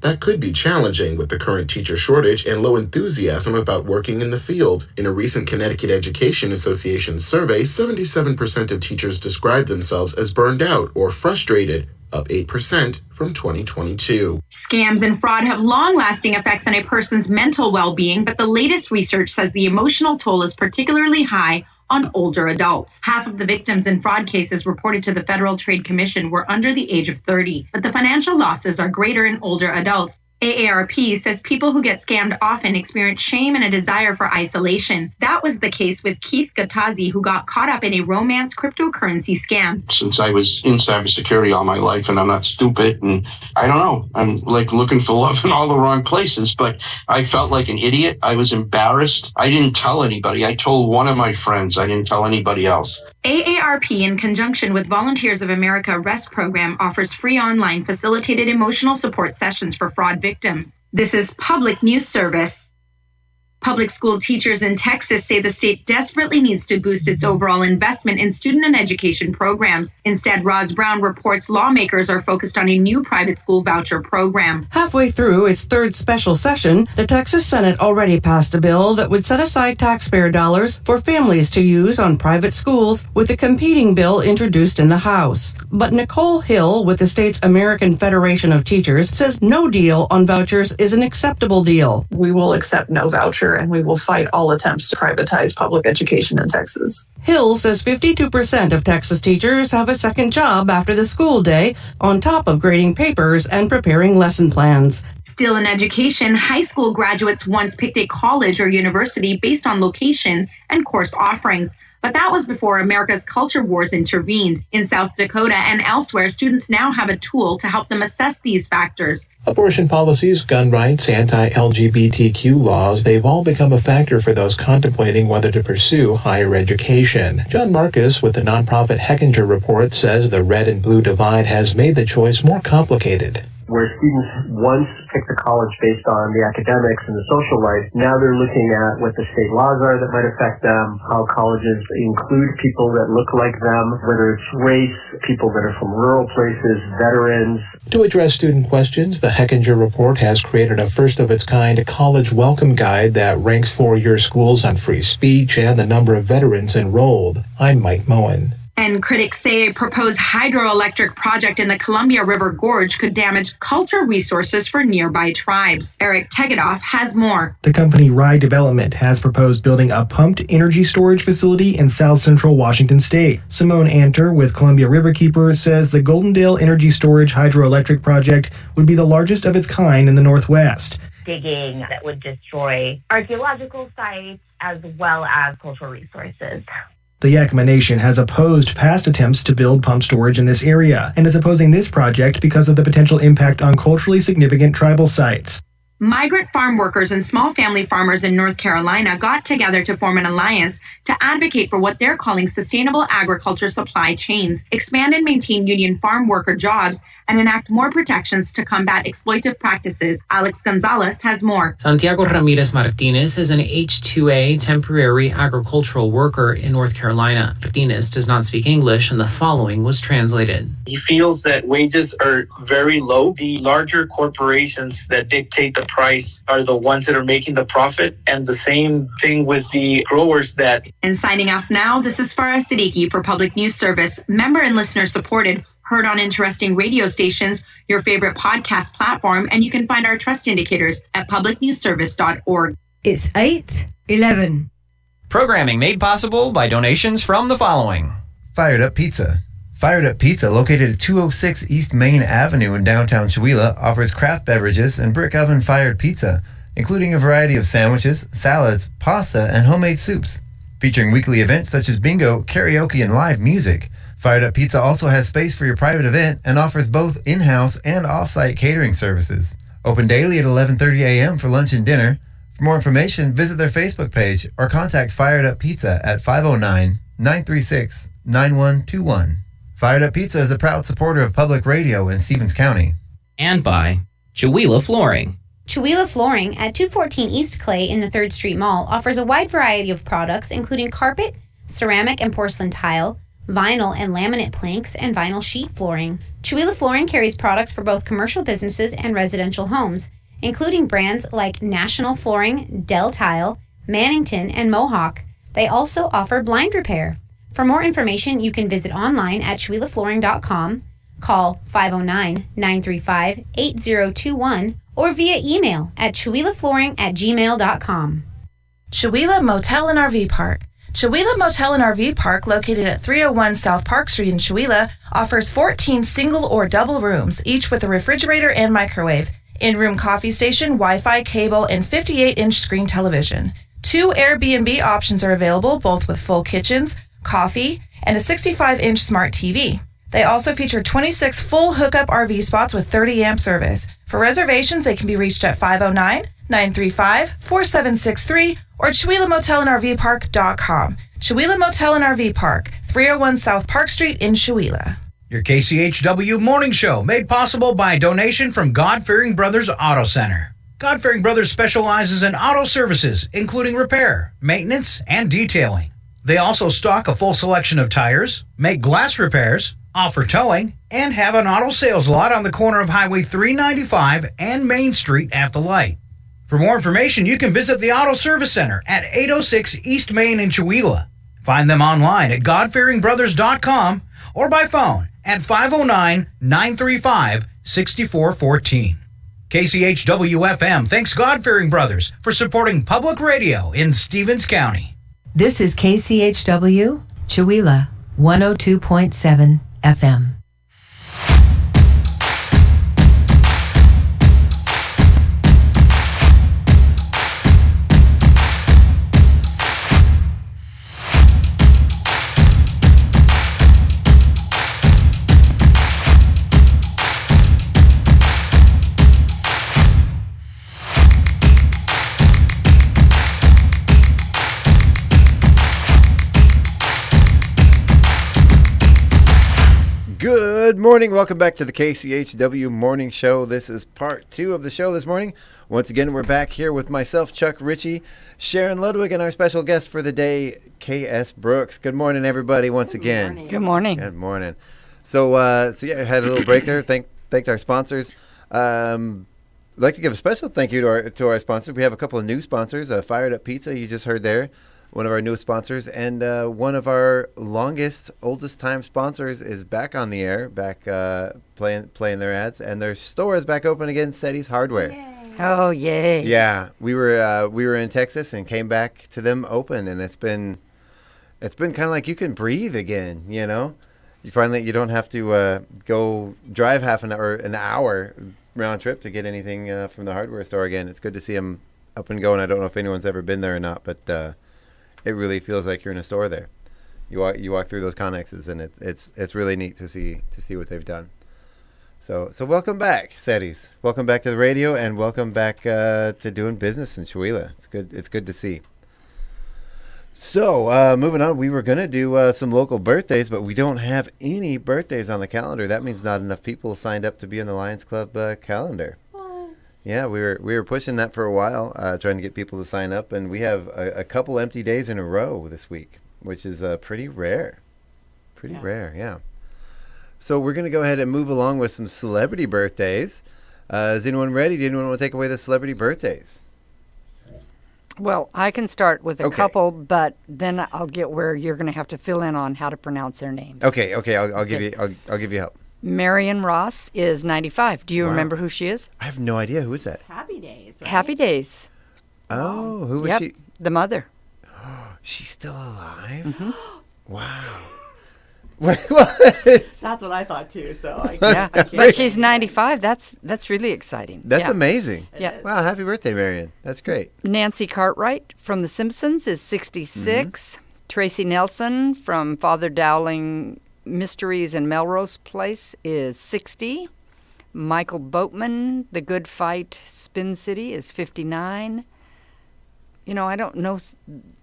That could be challenging with the current teacher shortage and low enthusiasm about working in the field. In a recent Connecticut Education Association survey, 77% of teachers described themselves as burned out or frustrated, up 8% from 2022. Scams and fraud have long-lasting effects on a person's mental well-being, but the latest research says the emotional toll is particularly high on older adults. Half of the victims in fraud cases reported to the Federal Trade Commission were under the age of 30, but the financial losses are greater in older adults. AARP says people who get scammed often experience shame and a desire for isolation. That was the case with Keith Gattazzi, who got caught up in a romance cryptocurrency scam. Since I was in cybersecurity all my life and I'm not stupid, and I don't know, I'm like looking for love in all the wrong places, but I felt like an idiot. I was embarrassed. I didn't tell anybody. I told one of my friends. I didn't tell anybody else. AARP, in conjunction with Volunteers of America REST program, offers free online facilitated emotional support sessions for fraud victims. This is Public News Service. Public school teachers in Texas say the state desperately needs to boost its overall investment in student and education programs. Instead, Roz Brown reports lawmakers are focused on a new private school voucher program. Halfway through its third special session, the Texas Senate already passed a bill that would set aside taxpayer dollars for families to use on private schools, with a competing bill introduced in the House. But Nicole Hill with the state's American Federation of Teachers says no deal on vouchers is an acceptable deal. We will accept no voucher, and we will fight all attempts to privatize public education in Texas. Hill says 52% of Texas teachers have a second job after the school day, on top of grading papers and preparing lesson plans. Still in education, high school graduates once picked a college or university based on location and course offerings. But that was before America's culture wars intervened. In South Dakota and elsewhere, students now have a tool to help them assess these factors. Abortion policies, gun rights, anti-LGBTQ laws, they've all become a factor for those contemplating whether to pursue higher education. John Marcus with the nonprofit Hechinger Report says the red and blue divide has made the choice more complicated. Where students once picked a college based on the academics and the social life, now they're looking at what the state laws are that might affect them, how colleges include people that look like them, whether it's race, people that are from rural places, veterans. To address student questions, the Hechinger Report has created a first-of-its-kind college welcome guide that ranks 4-year schools on free speech and the number of veterans enrolled. I'm Mike Moen. And critics say a proposed hydroelectric project in the Columbia River Gorge could damage cultural resources for nearby tribes. Eric Tegedoff has more. The company Rye Development has proposed building a pumped energy storage facility in south central Washington state. Simone Anter with Columbia Riverkeeper says the Goldendale Energy Storage hydroelectric project would be the largest of its kind in the Northwest. Digging that would destroy archaeological sites as well as cultural resources. The Yakima Nation has opposed past attempts to build pump storage in this area and is opposing this project because of the potential impact on culturally significant tribal sites. Migrant farm workers and small family farmers in North Carolina got together to form an alliance to advocate for what they're calling sustainable agriculture supply chains, expand and maintain union farm worker jobs, and enact more protections to combat exploitive practices. Alex Gonzalez has more. Santiago Ramirez Martinez is an H-2A temporary agricultural worker in North Carolina. Martinez does not speak English, and the following was translated. He feels that wages are very low. The larger corporations that dictate the price are the ones that are making the profit, and the same thing with the growers that. And signing off now, this is Farah Siddiqui for Public News Service, member and listener supported, heard on interesting radio stations, your favorite podcast platform, and you can find our trust indicators at publicnewsservice.org. It's 8:11. Programming made possible by donations from the following. Fired Up Pizza. Fired Up Pizza, located at 206 East Main Avenue in downtown Chewelah, offers craft beverages and brick oven fired pizza, including a variety of sandwiches, salads, pasta, and homemade soups. Featuring weekly events such as bingo, karaoke, and live music. Fired Up Pizza also has space for your private event and offers both in-house and off-site catering services. Open daily at 11:30 a.m. for lunch and dinner. For more information, visit their Facebook page or contact Fired Up Pizza at 509-936-9121. Fired Up Pizza is a proud supporter of public radio in Stevens County. And by Chewelah Flooring. Chewelah Flooring at 214 East Clay in the 3rd Street Mall offers a wide variety of products including carpet, ceramic and porcelain tile, vinyl and laminate planks, and vinyl sheet flooring. Chewelah Flooring carries products for both commercial businesses and residential homes, including brands like National Flooring, Del Tile, Mannington, and Mohawk. They also offer blind repair. For more information, you can visit online at CheWelahFlooring.com, call 509-935-8021, or via email at CheWelahFlooring@gmail.com. Chewelah Motel and RV Park. Chewelah Motel and RV Park, located at 301 South Park Street in Chewelah, offers 14 single or double rooms, each with a refrigerator and microwave. in-room coffee station, Wi-Fi, cable, and 58-inch screen television. 2 Airbnb options are available, both with full kitchens, coffee, and a 65-inch smart TV. They also feature 26 full hookup RV spots with 30-amp service. For reservations, they can be reached at 509-935-4763 or CheweelaMotelAndRVPark.com. Cheweela Motel and RV Park, 301 South Park Street in Cheweela. Your KCHW morning show made possible by a donation from God-Fearing Brothers Auto Center. God-Fearing Brothers specializes in auto services, including repair, maintenance, and detailing. They also stock a full selection of tires, make glass repairs, offer towing, and have an auto sales lot on the corner of Highway 395 and Main Street at the light. For more information, you can visit the Auto Service Center at 806 East Main in Cheweela. Find them online at godfearingbrothers.com or by phone at 509-935-6414. KCHW-FM thanks God-Fearing Brothers for supporting public radio in Stevens County. This is KCHW, Cheweela, 102.7 FM. Good morning. Welcome back to the KCHW Morning Show. This is part 2 of the show this morning. Once again, we're back here with myself, Chuck Ritchie, Sharon Ludwig, and our special guest for the day, K.S. Brooks. Good morning, everybody, once again. Good morning. Good morning. So yeah, I had a little break there. Thanked our sponsors. I'd like to give a special thank you to our sponsors. We have a couple of new sponsors. Fired Up Pizza, you just heard there. One of our newest sponsors, and one of our oldest time sponsors is back on the air, back playing their ads, and their store is back open again, Setty's Hardware. Yay. Oh, yay. Yeah, we were in Texas and came back to them open, and it's been kind of like you can breathe again, you know? You find that you don't have to go drive an hour round trip to get anything from the hardware store again. It's good to see them up and going. I don't know if anyone's ever been there or not, but it really feels like you're in a store there. You walk through those connexes, and it's really neat to see what they've done. So welcome back, Setties. Welcome back to the radio, and welcome back to doing business in Cheweela. It's good to see. So moving on, we were gonna do some local birthdays, but we don't have any birthdays on the calendar. That means not enough people signed up to be in the Lions Club calendar. Yeah, we were pushing that for a while, trying to get people to sign up, and we have a couple empty days in a row this week, which is pretty rare. Pretty rare, yeah. So we're going to go ahead and move along with some celebrity birthdays. Is anyone ready? Does anyone want to take away the celebrity birthdays? Well, I can start with a couple, but then I'll get where you're going to have to fill in on how to pronounce their names. Okay. I'll give you help. Marion Ross is 95. Do you remember who she is? I have no idea. Who is that? Happy Days, right? Happy Days. Oh, who was she? The mother. She's still alive? Mm-hmm. Wow. What? That's what I thought too. So I but she's 95. That's really exciting. That's amazing. Yeah. Wow, happy birthday, Marion. That's great. Nancy Cartwright from The Simpsons is 66. Mm-hmm. Tracy Nelson from Father Dowling Mysteries in Melrose Place is 60. Michael Boatman, The Good Fight, Spin City is 59. You know, I don't know.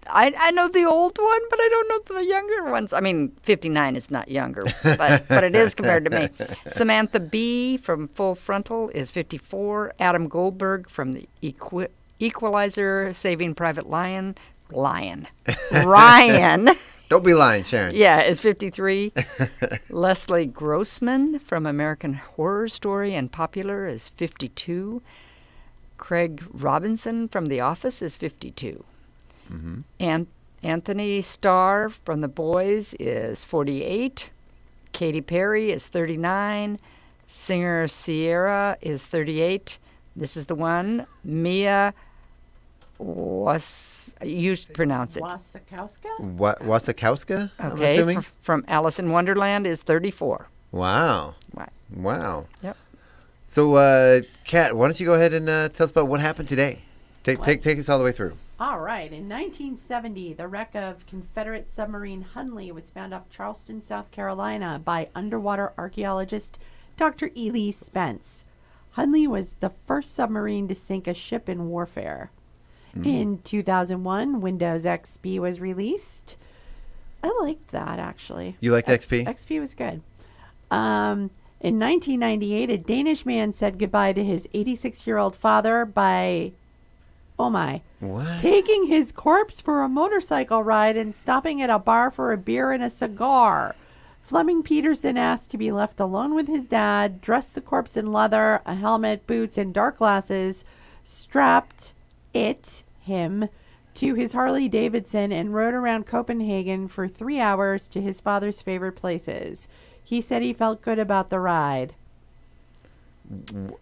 I know the old one, but I don't know the younger ones. I mean, 59 is not younger, but it is compared to me. Samantha Bee from Full Frontal is 54. Adam Goldberg from The Equalizer, Saving Private Ryan. Don't be lying, Sharon. Yeah, is 53. Leslie Grossman from American Horror Story and Popular is 52. Craig Robinson from The Office is 52. Mm-hmm. And Anthony Starr from The Boys is 48. Katy Perry is 39. Singer Sierra is 38. This is the one. Mia you pronounce it. Wasikowska? Wasikowska? Okay, from Alice in Wonderland is 34. Wow. Right. Wow. Yep. So, Kat, why don't you go ahead and tell us about what happened today? Take us all the way through. All right. In 1970, the wreck of Confederate submarine Hunley was found off Charleston, South Carolina by underwater archaeologist Dr. Ely Spence. Hunley was the first submarine to sink a ship in warfare. In 2001, Windows XP was released. I liked that, actually. You liked XP? XP was good. In 1998, a Danish man said goodbye to his 86-year-old father by, taking his corpse for a motorcycle ride and stopping at a bar for a beer and a cigar. Fleming Peterson asked to be left alone with his dad, dressed the corpse in leather, a helmet, boots, and dark glasses, strapped him to his Harley Davidson, and rode around Copenhagen for 3 hours to his father's favorite places. He said he felt good about the ride.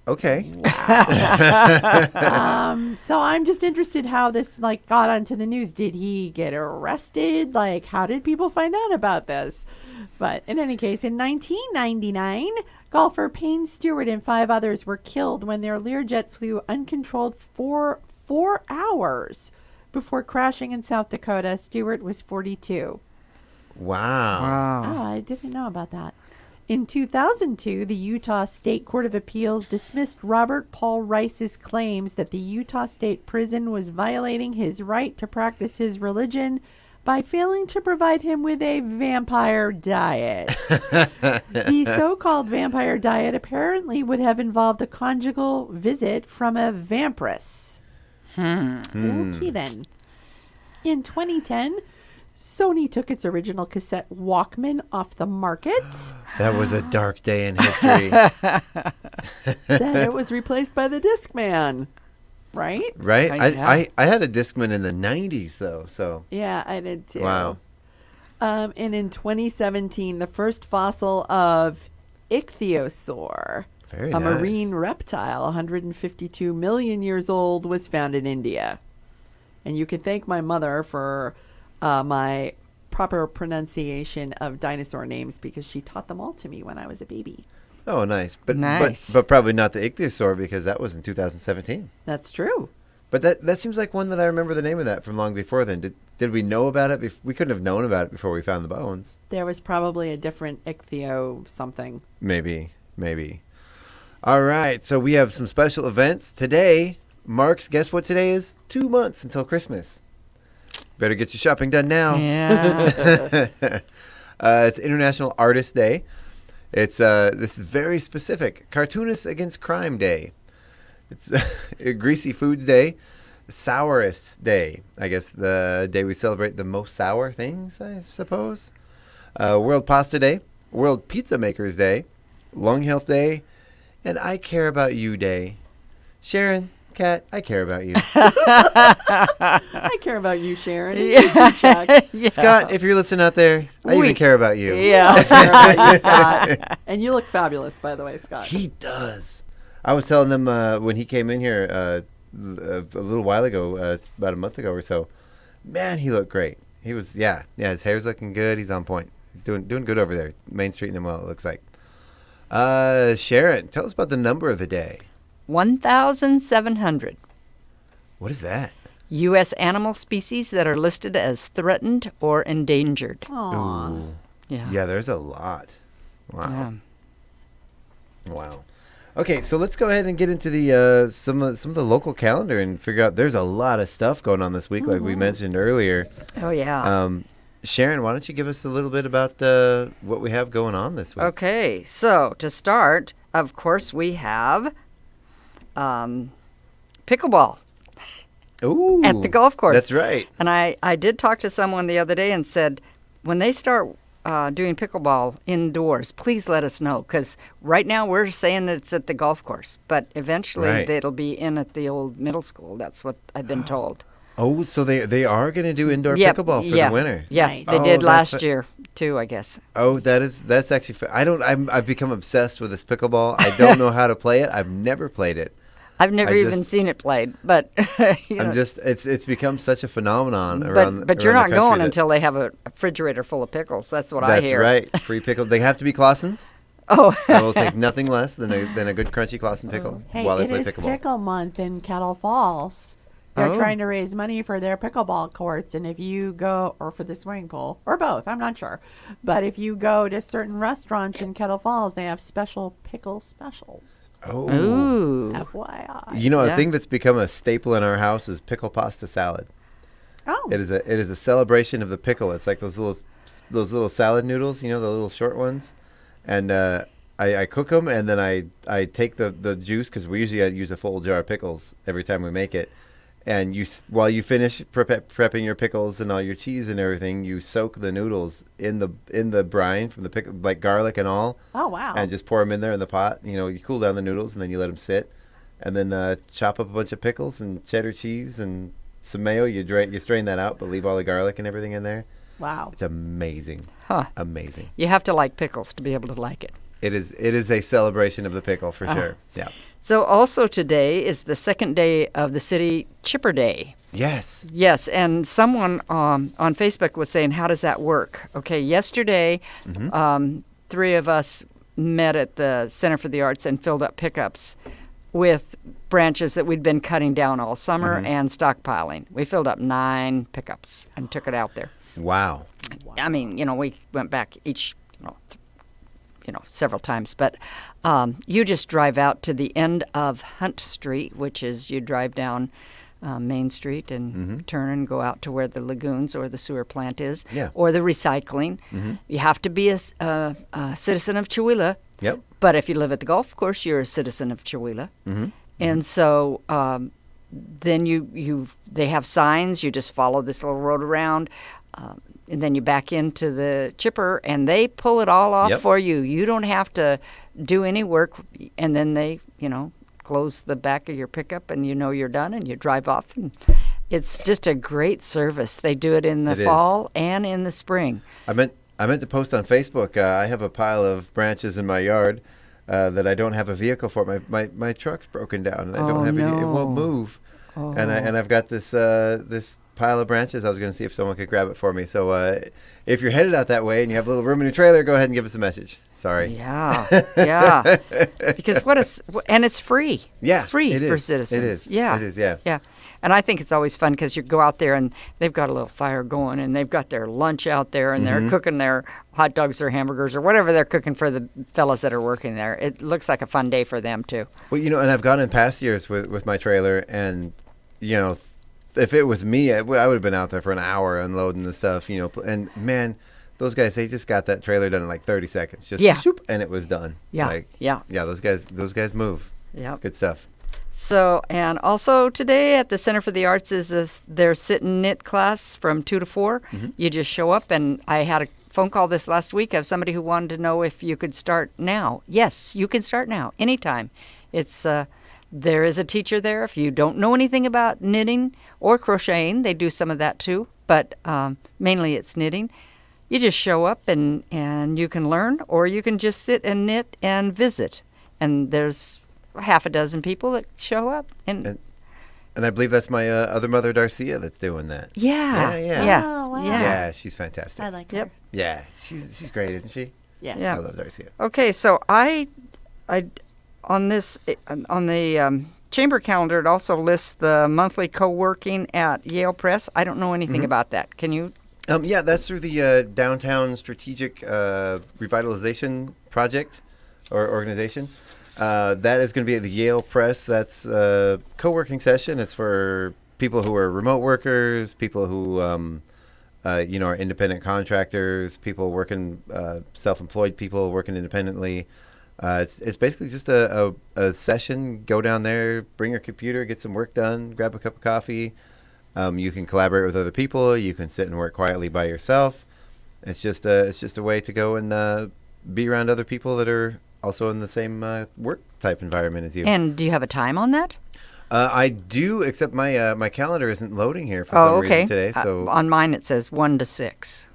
Okay. Wow. So I'm just interested how this got onto the news. Did he get arrested? How did people find out about this? But in any case, in 1999, golfer Payne Stewart and 5 others were killed when their Learjet flew uncontrolled for 4 hours before crashing in South Dakota. Stewart was 42. Wow. Oh, I didn't know about that. In 2002, the Utah State Court of Appeals dismissed Robert Paul Rice's claims that the Utah State Prison was violating his right to practice his religion by failing to provide him with a vampire diet. The so-called vampire diet apparently would have involved a conjugal visit from a vampiress. Okay, then. In 2010, Sony took its original cassette Walkman off the market. That was a dark day in history. Then it was replaced by the Discman, right? Right? I had a Discman in the 90s, though. So yeah, I did too. Wow. And in 2017, the first fossil of ichthyosaur, Very a nice. marine reptile 152 million years old, was found in India. And you can thank my mother for my proper pronunciation of dinosaur names because she taught them all to me when I was a baby. Oh, nice. Nice. But probably not the ichthyosaur because that was in 2017. That's true. But that seems like one that I remember the name of that from long before then. Did we know about it? We couldn't have known about it before we found the bones. There was probably a different ichthyo something. Maybe. All right. So we have some special events. Today marks, guess what today is? 2 months until Christmas. Better get your shopping done now. Yeah. It's International Artist Day. It's this is very specific. Cartoonists Against Crime Day. It's Greasy Foods Day. Sourest Day. I guess the day we celebrate the most sour things, I suppose. World Pasta Day. World Pizza Makers Day. Lung Health Day. And I Care About You Day. Sharon, Kat, I care about you. I care about you, Sharon. Yeah. Scott, if you're listening out there, I even care about you. Yeah, I care about you, Scott. And you look fabulous, by the way, Scott. He does. I was telling them when he came in here a little while ago, about a month ago or so, man, he looked great. He was, yeah, his hair's looking good. He's on point. He's doing good over there. Main Street him well, it looks like. Sharon, tell us about the number of the day. 1,700. What is that? U.S. animal species that are listed as threatened or endangered. Aww. Ooh. Yeah. Yeah, there's a lot. Wow. Yeah. Wow. Okay, so let's go ahead and get into the some of the local calendar and figure out. There's a lot of stuff going on this week, like we mentioned earlier. Oh yeah. Sharon, why don't you give us a little bit about what we have going on this week? Okay, so to start, of course, we have pickleball. Ooh, at the golf course. That's right. And I did talk to someone the other day and said, when they start doing pickleball indoors, please let us know, because right now we're saying that it's at the golf course, but eventually it'll be in at the old middle school. That's what I've been told. Oh, so they are going to do indoor pickleball for the winter. Yeah, Nice. they did last year too, I guess. Oh, that's actually. I've become obsessed with this pickleball. I don't know how to play it. I've never played it. I've never even seen it played, but I'm just it's become such a phenomenon around. But you're not going until they have a refrigerator full of pickles. That's what I hear. That's right. Free pickles. They have to be Clausen's. Oh. I will take nothing less than a good crunchy Clausen pickle Hey, while I it play is pickleball. pickle month in Kettle Falls. They're trying to raise money for their pickleball courts, and if you go, or for the swimming pool, or both, I'm not sure. But if you go to certain restaurants in Kettle Falls, they have special pickle specials. Oh. Ooh. FYI. You know, a thing that's become a staple in our house is pickle pasta salad. Oh. It is a celebration of the pickle. It's like those little salad noodles, you know, the little short ones. And I cook them, and then I take the juice, because we usually use a full jar of pickles every time we make it. And while you finish prepping your pickles and all your cheese and everything, you soak the noodles in the brine from the pickle, like garlic and all. Oh, wow. And just pour them in there in the pot. You know, you cool down the noodles, and then you let them sit. And then chop up a bunch of pickles and cheddar cheese and some mayo. You strain that out, but leave all the garlic and everything in there. Wow. It's amazing. Huh. Amazing. You have to like pickles to be able to like it. It is a celebration of the pickle for sure. Yeah. So also today is the second day of the City Chipper Day. Yes. Yes, and someone on Facebook was saying, how does that work? Okay, yesterday, three of us met at the Center for the Arts and filled up pickups with branches that we'd been cutting down all summer and stockpiling. We filled up 9 pickups and took it out there. Wow. I mean, we went back each, several times. But you just drive out to the end of Hunt Street, which is you drive down Main Street and turn and go out to where the lagoons or the sewer plant is, or the recycling. You have to be a citizen of Chewelah. Yep. But if you live at the golf course, you're a citizen of Chewelah. And so then they have signs. You just follow this little road around. And then you back into the chipper, and they pull it all off for you. You don't have to do any work. And then they, close the back of your pickup, and you're done, and you drive off. And it's just a great service. They do it in the fall and in the spring. I meant to post on Facebook. I have a pile of branches in my yard that I don't have a vehicle for. My truck's broken down, and I don't have any. It won't move. Oh. And I've got this this pile of branches. I was going to see if someone could grab it for me. So if you're headed out that way and you have a little room in your trailer, go ahead and give us a message. Sorry. Yeah. Because and it's free. Yeah. Free it for is. citizens. It is. Yeah. It is, yeah. Yeah. And I think it's always fun because you go out there and they've got a little fire going and they've got their lunch out there and they're cooking their hot dogs or hamburgers or whatever they're cooking for the fellas that are working there. It looks like a fun day for them too. Well, and I've gone in past years with my trailer, and if it was me, I would have been out there for an hour unloading the stuff, and man, those guys, they just got that trailer done in like 30 seconds. Just shoop, and it was done. Yeah. Yeah, those guys move. Yeah. It's good stuff. So, and also today at the Center for the Arts is their sit and knit class from 2 to 4. You just show up, and I had a phone call this last week of somebody who wanted to know if you could start now. Yes, you can start now, anytime. It's there is a teacher there. If you don't know anything about knitting or crocheting, they do some of that too, but mainly it's knitting. You just show up and you can learn, or you can just sit and knit and visit. And there's half a dozen people that show up. And I believe that's my other mother, Darcia, that's doing that. Yeah. Oh, wow. Yeah, she's fantastic. I like her. Yeah, she's great, isn't she? Yes. I love Darcia. Okay, so I on the chamber calendar, it also lists the monthly co-working at Yale Press. I don't know anything about that. Can you? Yeah, that's through the Downtown Strategic Revitalization Project or organization. That is going to be at the Yale Press. That's a co-working session. It's for people who are remote workers, people who are independent contractors, people working, self-employed people working independently. It's basically just a session. Go down there, bring your computer, get some work done, grab a cup of coffee. You can collaborate with other people. You can sit and work quietly by yourself. It's just a way to go and be around other people that are also in the same work type environment as you. And do you have a time on that? I do, except my calendar isn't loading here for some reason today. So on mine it says 1 to 6.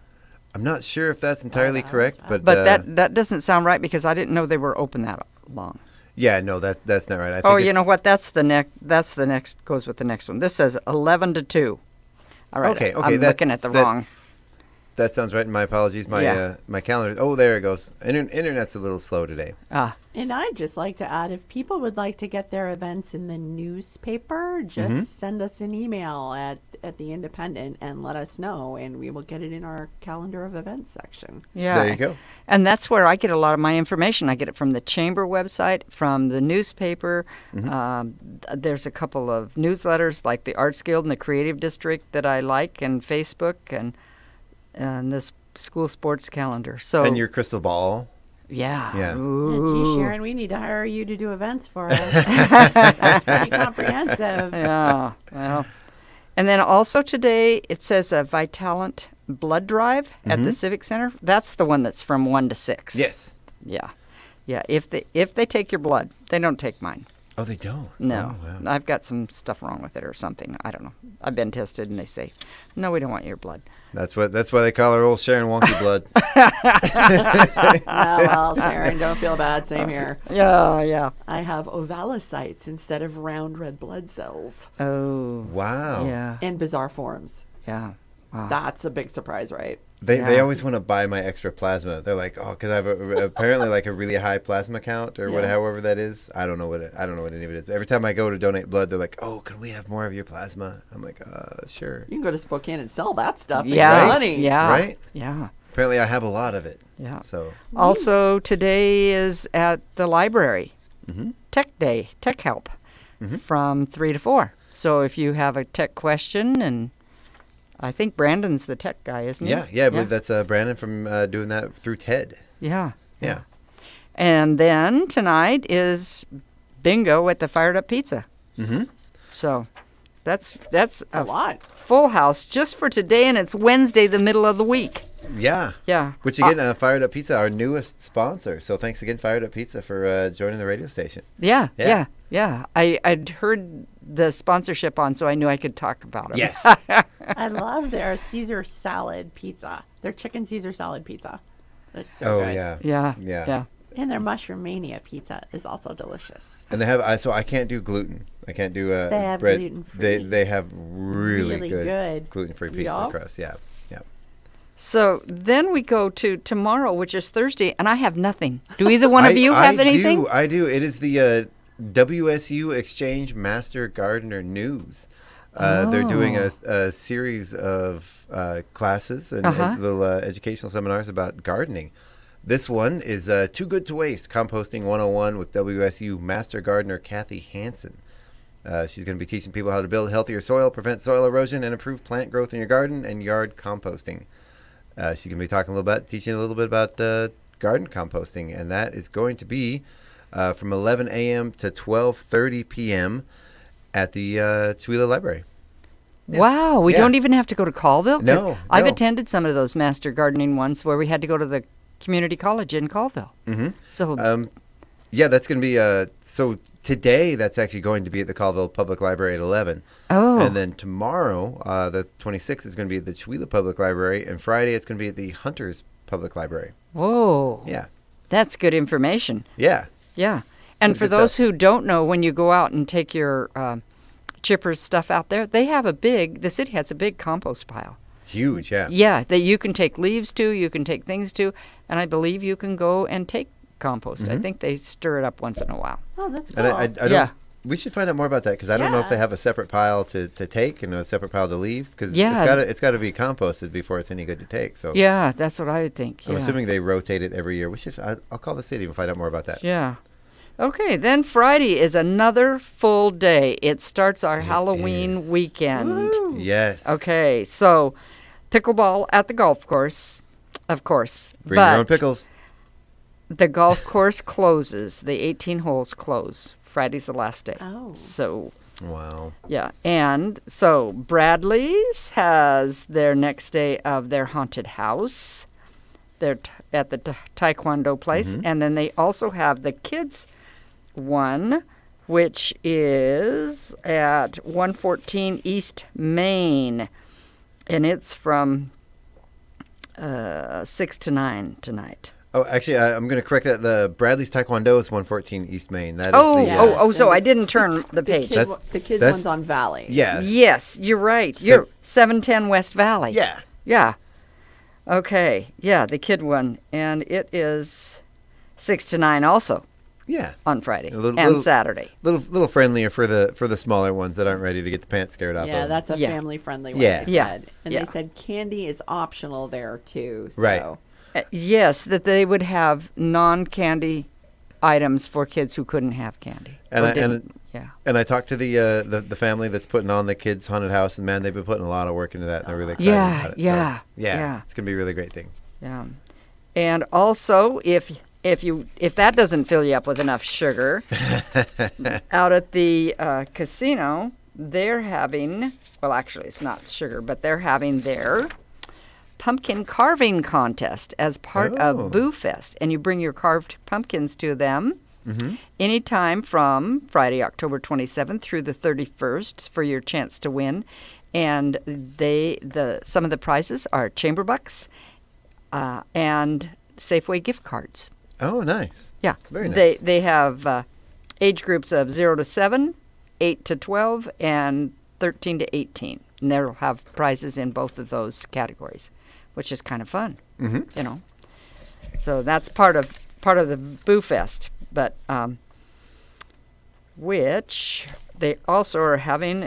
I'm not sure if that's entirely correct, but that doesn't sound right because I didn't know they were open that long. Yeah, no, that's not right. I think you know what? That's the next goes with the next one. This says 11 to 2. All right. Okay. I'm looking at the wrong. That sounds right. My apologies. My my calendar. Oh, there it goes. Internet's a little slow today. And I'd just like to add, if people would like to get their events in the newspaper, just send us an email at the Independent and let us know, and we will get it in our calendar of events section. Yeah. There you go. And that's where I get a lot of my information. I get it from the chamber website, from the newspaper. There's a couple of newsletters like the Arts Guild and the Creative District that I like, and Facebook, and this school sports calendar. So And your crystal ball. Yeah. Yeah. Gee, Sharon, we need to hire you to do events for us. That's pretty comprehensive. Yeah. Well, and then also today it says a Vitalant blood drive at the Civic Center. That's the one that's from 1 to 6. Yes. Yeah. Yeah. If they take your blood, they don't take mine. Oh, they don't? No. Oh, wow. I've got some stuff wrong with it or something. I don't know. I've been tested and they say, no, we don't want your blood. That's why they call her old Sharon Wonky Blood. Well, Sharon, don't feel bad. Same here. Yeah. I have ovalocytes instead of round red blood cells. Oh. Wow. Yeah. In bizarre forms. Yeah. Wow. That's a big surprise, right? They always want to buy my extra plasma. They're like, oh, because I have apparently like a really high plasma count or however that is. I don't know what any of it is. Every time I go to donate blood, they're like, oh, can we have more of your plasma? I'm like, sure. You can go to Spokane and sell that stuff. Yeah. Make some money. Yeah. Right? Yeah. Apparently, I have a lot of it. Yeah. So also today is at the library, Tech Day, Tech Help, from 3 to 4. So if you have a tech question, and I think Brandon's the tech guy, isn't he? Yeah, I believe that's Brandon from doing that through TED. Yeah. Yeah. And then tonight is bingo at the Fired Up Pizza. So that's a lot. Full house just for today, and it's Wednesday, the middle of the week. Yeah. Yeah. Which again, Fired Up Pizza, our newest sponsor. So thanks again, Fired Up Pizza, for joining the radio station. Yeah. I'd heard the sponsorship on, so I knew I could talk about it. Yes. I love their Caesar salad pizza. Their chicken Caesar salad pizza. It's so good. Yeah. And their mushroom mania pizza is also delicious. And they have so I can't do gluten. I can't do They have bread. gluten-free. They have really good gluten-free pizza Yup. crust. Yeah. So then we go to tomorrow, which is Thursday, and I have nothing. Do either one of you have anything? I do. It is the WSU Exchange Master Gardener News. They're doing a series of classes and little educational seminars about gardening. This one is Too Good to Waste, Composting 101 with WSU Master Gardener Kathy Hansen. She's going to be teaching people how to build healthier soil, prevent soil erosion, and improve plant growth in your garden and yard composting. She's going to be teaching a little bit about garden composting, and that is going to be from 11 a.m. to 12:30 p.m. at the Chihuahua Library. Yeah. Wow, we don't even have to go to Colville? 'Cause No, I've no. attended some of those master gardening ones where we had to go to the community college in Colville. So yeah, that's going to be so today that's actually going to be at the Colville Public Library at 11. Oh. And then tomorrow, the 26th, is going to be at the Chihuahua Public Library, and Friday it's going to be at the Hunters Public Library. Whoa. Yeah. That's good information. Yeah. Yeah. And Good for stuff. those who don't know, when you go out and take your chippers stuff out there, they have the city has a big compost pile. Huge, yeah. Yeah, that you can take leaves to, you can take things to, and I believe you can go and take compost. I think they stir it up once in a while. Oh, that's cool. And I don't, Yeah. we should find out more about that because I don't know if they have a separate pile to take and a separate pile to leave because Yeah. it's got to be composted before it's any good to take. So Yeah, that's what I would think. I'm yeah. assuming they rotate it every year. I'll call the city and find out more about that. Yeah. Okay, then Friday is another full day. It starts our Halloween weekend. Woo. Yes. Okay, so pickleball at the golf course, of course. Bring your own pickles. The golf course closes. The 18 holes close. Friday's the last day. Oh. So, wow. Yeah, and so Bradley's has their next day of their haunted house. They're at the Taekwondo place. And then they also have the kids' one, which is at 114 East Main. And it's from 6 to 9 tonight. Oh, actually, I'm going to correct that. The Bradley's Taekwondo is 114 East Main. That is So I didn't turn the page. The kids one's on Valley. Yeah. Yes, you're right. You're 710 West Valley. Yeah. Yeah. Okay, yeah, the kid one, and it is 6 to 9 also. Yeah. On Friday little, Saturday. Little friendlier for the smaller ones that aren't ready to get the pants scared off. Yeah, of. that's a family-friendly one. Yeah. They said. And Yeah. they said candy is optional there too. So. Right. Yes, that they would have non-candy items for kids who couldn't have candy. And I talked to the family that's putting on the kids' haunted house, and man, they've been putting a lot of work into that, and they're really excited about it. Yeah. So, it's gonna be a really great thing. Yeah, and also if that doesn't fill you up with enough sugar, out at the casino, they're having, well, actually it's not sugar, but they're having their pumpkin carving contest as part of Boo Fest, and you bring your carved pumpkins to them anytime from Friday, October 27th through the 31st for your chance to win. And some of the prizes are chamber bucks and Safeway gift cards. Oh, nice. Yeah. Very nice. They have age groups of 0 to 7, 8 to 12, and 13 to 18. And they'll have prizes in both of those categories, which is kind of fun, you know. So that's part of the Boo Fest, but which they also are having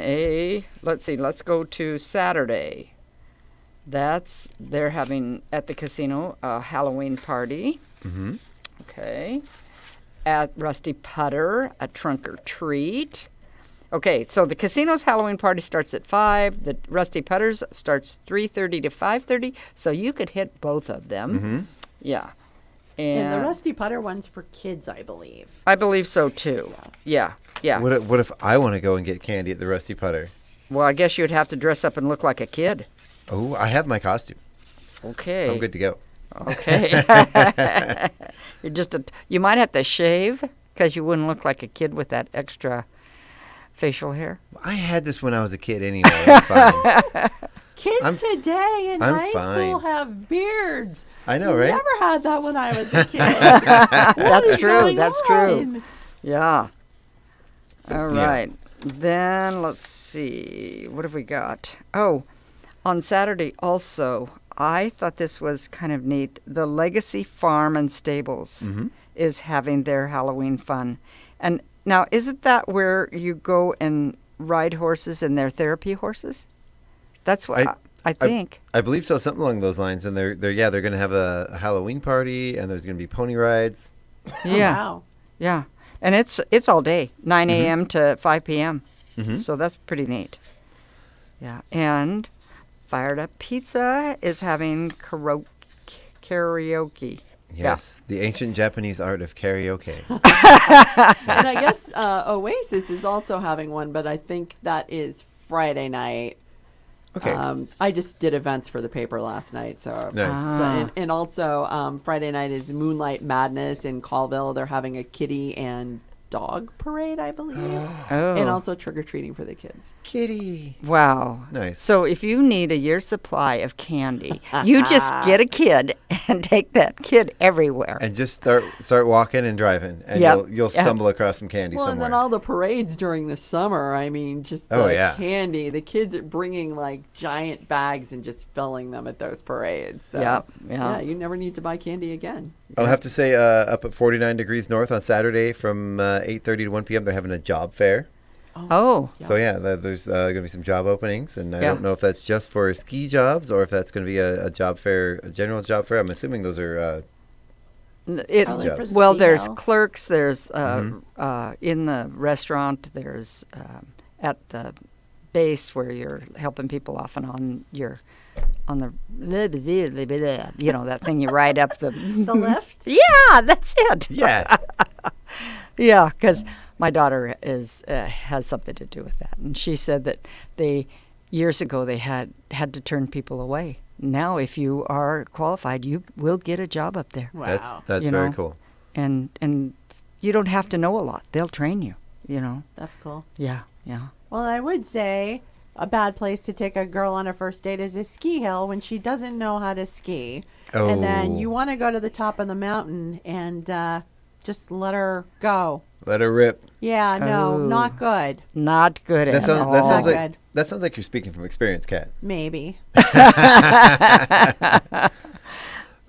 let's go to Saturday. They're having at the casino a Halloween party. Okay. At Rusty Putter, a trunk or treat. Okay, so the casino's Halloween party starts at 5. The Rusty Putters starts 3:30 to 5:30. So you could hit both of them. Yeah. And the Rusty Putter one's for kids, I believe. I believe so too. Yeah. What if I want to go and get candy at the Rusty Putter? Well, I guess you'd have to dress up and look like a kid. Oh, I have my costume. Okay. I'm good to go. Okay. You might have to shave because you wouldn't look like a kid with that extra facial hair. I had this when I was a kid anyway. I'm fine. Kids today in high school have beards. I know, right? Never had that when I was a kid. That's true. That's true. Yeah. All right. Then let's see. What have we got? Oh, on Saturday also, I thought this was kind of neat. The Legacy Farm and Stables is having their Halloween fun. And now, isn't that where you go and ride horses and they're therapy horses? That's what I think. I believe so, something along those lines. And they're going to have a Halloween party, and there's going to be pony rides. Yeah. Wow. Yeah. And it's all day, 9 a.m. to 5 p.m. So that's pretty neat. Yeah. And Fired Up Pizza is having karaoke. Yes, the ancient Japanese art of karaoke. And I guess Oasis is also having one, but I think that is Friday night. Okay. I just did events for the paper last night, so nice. And also Friday night is Moonlight Madness in Colville. They're having a kitty and dog parade, I believe, and also trick or treating for the kids. Kitty. Wow. Nice. So if you need a year's supply of candy, you just get a kid and take that kid everywhere. And just start walking and driving, and you'll stumble across some candy somewhere. And then all the parades during the summer. I mean, just candy. The kids are bringing like giant bags and just filling them at those parades. So, yeah, you never need to buy candy again. I'll have to say, up at 49 degrees north on Saturday from 8:30 to 1 p.m. they're having a job fair. Oh. So there's going to be some job openings, and I don't know if that's just for ski jobs or if that's going to be a job fair, a general job fair. I'm assuming those are. There's clerks. There's in the restaurant. There's at the base where you're helping people off and on the that thing you ride up the lift. Yeah, that's it. Yeah. Yeah, because my daughter has something to do with that, and she said that years ago they had to turn people away. Now, if you are qualified, you will get a job up there. Wow, that's very cool. And you don't have to know a lot; they'll train you. That's cool. Yeah. Well, I would say a bad place to take a girl on a first date is a ski hill when she doesn't know how to ski. And then you want to go to the top of the mountain and just let her go. Let her rip. Yeah, no, Oh. not good. Not good That at sounds, all. that sounds Not like good. that sounds like you're speaking from experience, Kat. Maybe.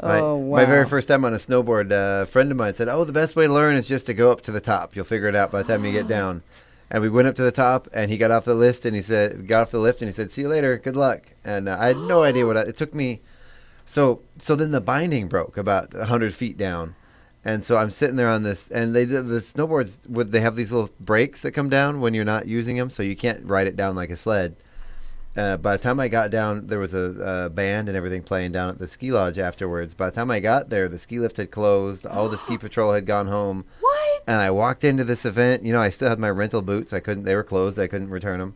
My very first time on a snowboard, a friend of mine said, "Oh, the best way to learn is just to go up to the top. You'll figure it out by the time you get down." And we went up to the top, and he got off the lift, and he said, "See you later. Good luck." And I had no idea it took me. So then the binding broke about 100 feet down, and so I'm sitting there on this, and the snowboards they have these little brakes that come down when you're not using them, so you can't ride it down like a sled. By the time I got down, there was a band and everything playing down at the ski lodge afterwards. By the time I got there, the ski lift had closed. All the ski patrol had gone home. What? And I walked into this event. I still had my rental boots. They were closed. I couldn't return them.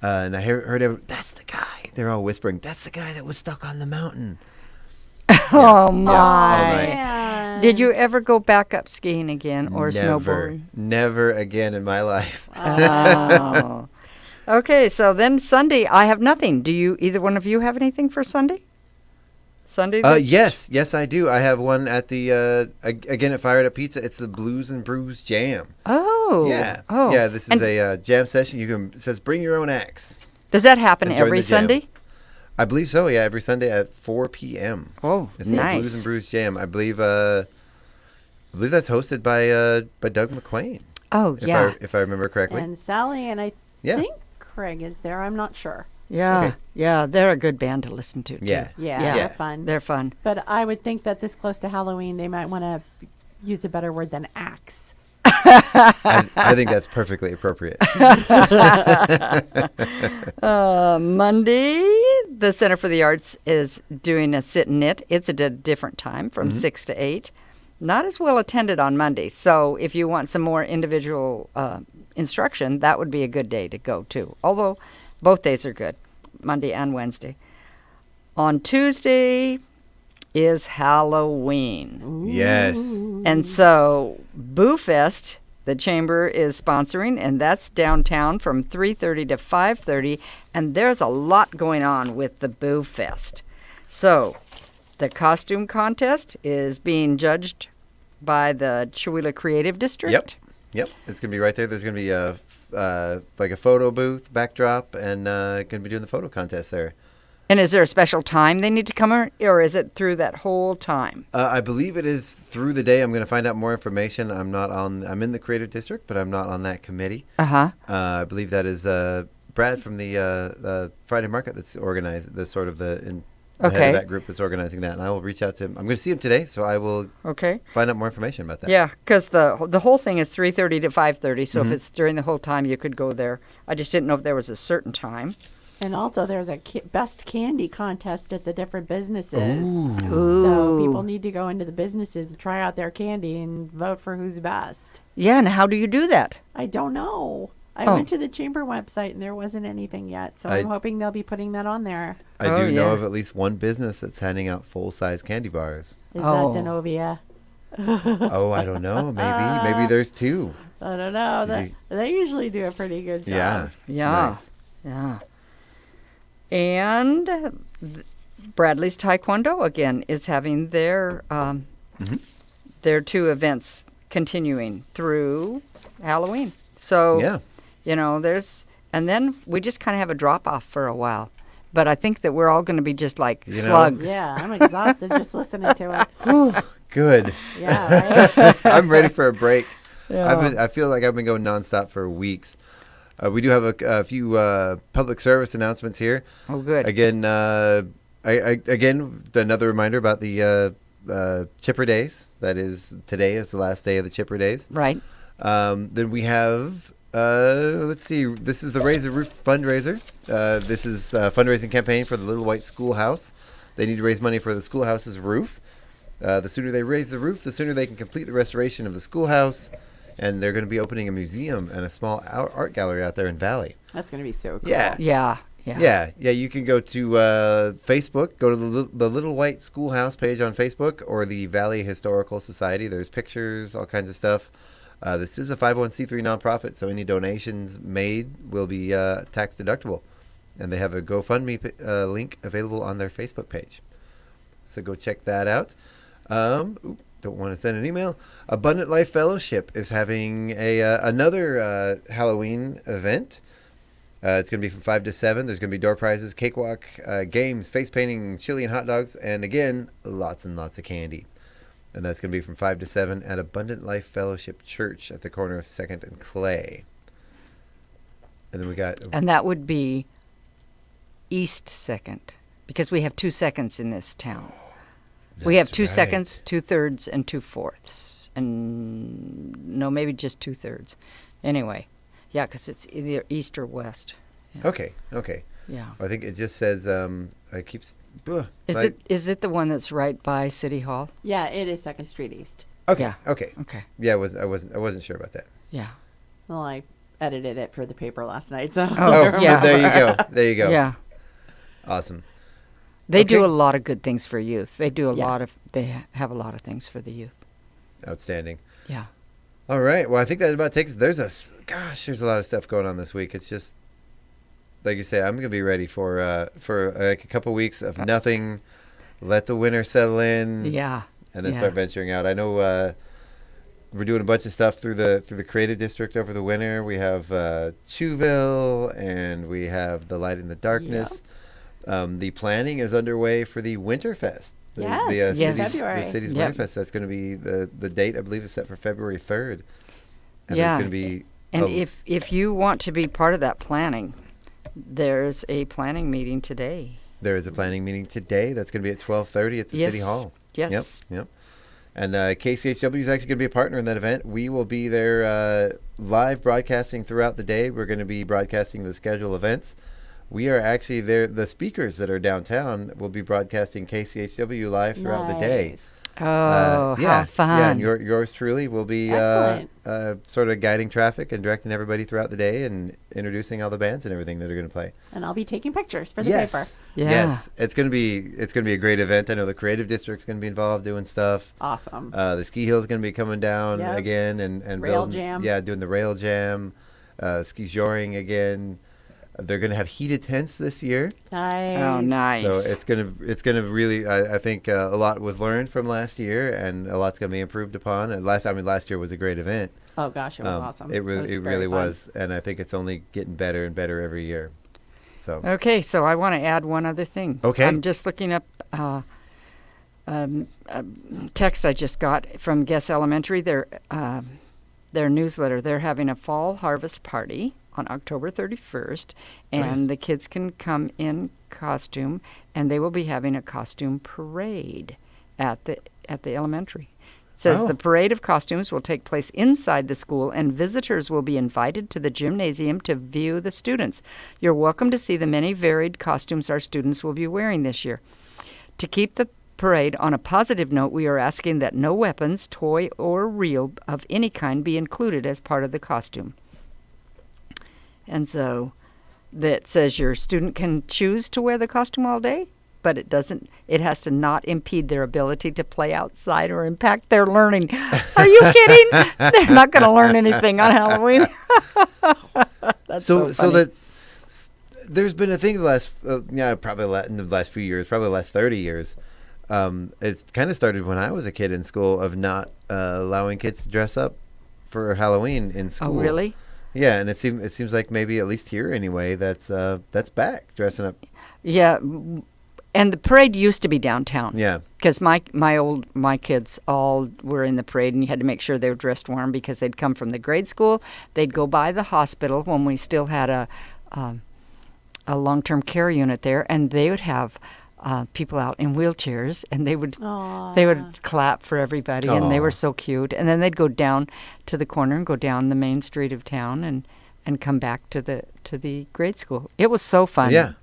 And I heard everyone, "That's the guy." They're all whispering, "That's the guy that was stuck on the mountain." Oh all my! night. Did you ever go back up skiing again or snowboarding? Never again in my life. Oh. Okay, so then Sunday, I have nothing. Do you? Either one of you have anything for Sunday? Sunday? Yes, I do. I have one at the again at Fired Up Pizza. It's the Blues and Brews Jam. Oh. Yeah. Oh. Yeah. This is a jam session. It says bring your own axe. Does that happen And join every the jam. Sunday? I believe so. Yeah, every Sunday at 4 p.m. Oh, it's nice. the Blues and Brews Jam. I believe that's hosted by Doug McQuain. Oh, yeah. If I remember correctly. And Sally and I Yeah. think Craig is there. I'm not sure. Yeah, Okay. yeah, they're a good band to listen to. Too. Yeah. Yeah, they're fun. They're fun. But I would think that this close to Halloween, they might want to use a better word than axe. I think that's perfectly appropriate. Monday, the Center for the Arts is doing a sit and knit. It's at a different time from 6 to 8. Not as well attended on Monday. So if you want some more individual instruction, that would be a good day to go to. Although both days are good, Monday and Wednesday. On Tuesday is Halloween. Yes. And so Boo Fest, the Chamber is sponsoring, and that's downtown from 3:30 to 5:30. And there's a lot going on with the Boo Fest. So the costume contest is being judged by the Chewelah Creative District. Yep. It's gonna be right there. There's gonna be a photo booth backdrop, and gonna be doing the photo contest there. And is there a special time they need to come, or is it through that whole time? I believe it is through the day. I'm going to find out more information. I'm in the creative district, but I'm not on that committee. I believe that is Brad from the Friday Market that's organized the head of that group that's organizing that, and I will reach out to him. I'm going to see him today, so I will find out more information about that. Yeah, because the whole thing is 3:30 to 5:30. So if Mhm. it's during the whole time, you could go there. I just didn't know if there was a certain time. And also, there's a best candy contest at the different businesses. Ooh. So people need to go into the businesses and try out their candy and vote for who's best. Yeah, and how do you do that? I don't know. I Oh. went to the chamber website and there wasn't anything yet. So I'm hoping they'll be putting that on there. I do know of at least one business that's handing out full-size candy bars. Is that Denovia? Oh, I don't know. Maybe there's two. I don't know. They usually do a pretty good job. Yeah. Nice. Yeah. And Bradley's Taekwondo again is having their two events continuing through Halloween. So and then we just kind of have a drop off for a while. But I think that we're all going to be just like slugs. Yeah, I'm exhausted just listening to it. Good. Yeah, right? I'm ready for a break. Yeah. I feel like I've been going nonstop for weeks. We do have a few public service announcements here. Oh, good. Again, another reminder about the Chipper Days. That is, today is the last day of the Chipper Days. Right. Then we have, let's see, this is the Raise the Roof fundraiser. This is a fundraising campaign for the Little White Schoolhouse. They need to raise money for the schoolhouse's roof. The sooner they raise the roof, the sooner they can complete the restoration of the schoolhouse. And they're going to be opening a museum and a small art gallery out there in Valley. That's going to be so cool. Yeah. Yeah. You can go to Facebook, go to the Little White Schoolhouse page on Facebook, or the Valley Historical Society. There's pictures, all kinds of stuff. This is a 501c3 nonprofit, so any donations made will be tax deductible. And they have a GoFundMe link available on their Facebook page. So go check that out. don't want to send an email. Abundant Life Fellowship is having another Halloween event. It's going to be from 5 to 7. There's going to be door prizes, cakewalk, games, face painting, chili and hot dogs, and again, lots and lots of candy. And that's going to be from 5 to 7 at Abundant Life Fellowship Church at the corner of 2nd and Clay. And then we got... And that would be East 2nd, because we have 2 seconds in this town. We have 2 right. seconds, 2/3, and 2/4. And no, maybe just 2/3. Anyway, yeah, because it's either east or west. Yeah. Okay. Yeah. I think it just says it keeps. Is it the one that's right by City Hall? Yeah, it is 2nd Street East. Okay. Yeah. Okay. Yeah, I wasn't sure about that. Yeah. Well, I edited it for the paper last night, so. Yeah. There you go. Yeah. Awesome. They do a lot of good things for youth. They do they have a lot of things for the youth. Outstanding. Yeah. All right. Well, I think that about takes. There's a lot of stuff going on this week. It's just like you say. I'm gonna be ready for like a couple weeks of nothing. Let the winter settle in. Yeah. And then start venturing out. I know we're doing a bunch of stuff through the Creative District over the winter. We have Chewville and we have the Light in the Darkness. Yep. The planning is underway for the Winterfest. February. The city's Winterfest. That's going to be the date. I believe is set for February 3rd. And it's going to be. And if you want to be part of that planning, there's a planning meeting today. There is a planning meeting today. That's going to be at 12:30 at the City Hall. Yes. Yep. And KCHW is actually going to be a partner in that event. We will be there live broadcasting throughout the day. We're going to be broadcasting the scheduled events. We are actually there. The speakers that are downtown will be broadcasting KCHW live throughout the day. Oh, how fun. Yeah, and yours truly will be sort of guiding traffic and directing everybody throughout the day and introducing all the bands and everything that are going to play. And I'll be taking pictures for the paper. Yeah. Yes, it's going to be a great event. I know the Creative District's going to be involved doing stuff. Awesome. The Ski Hill's going to be coming down again and rail building, jam. Yeah, doing the rail jam, ski joring again. They're going to have heated tents this year. Nice. Oh, nice. So it's gonna really. I think a lot was learned from last year, and a lot's going to be improved upon. And last year was a great event. Oh gosh, it was awesome. It really was, and I think it's only getting better and better every year. So okay, so I want to add one other thing. Okay. I'm just looking up a text I just got from Guess Elementary. Their newsletter. They're having a fall harvest party on October 31st, and the kids can come in costume, and they will be having a costume parade at the elementary. It says the parade of costumes will take place inside the school, and visitors will be invited to the gymnasium to view the students. You're welcome to see the many varied costumes our students will be wearing this year. To keep the parade on a positive note, we are asking that no weapons, toy or real of any kind, be included as part of the costume. And so that says your student can choose to wear the costume all day, but it has to not impede their ability to play outside or impact their learning. Are you kidding? They're not going to learn anything on Halloween. That's so funny. There's been a thing probably in the last few years, probably the last 30 years. It's kind of started when I was a kid in school of not allowing kids to dress up for Halloween in school. Oh, really? Yeah, and it seems like maybe at least here anyway, that's back, dressing up. Yeah, and the parade used to be downtown. Yeah, because my kids all were in the parade, and you had to make sure they were dressed warm because they'd come from the grade school. They'd go by the hospital when we still had a long-term care unit there, and they would have people out in wheelchairs, and they would clap for everybody. Aww. And they were so cute. And then they'd go down to the corner and go down the main street of town and come back to the grade school. It was so fun. Yeah.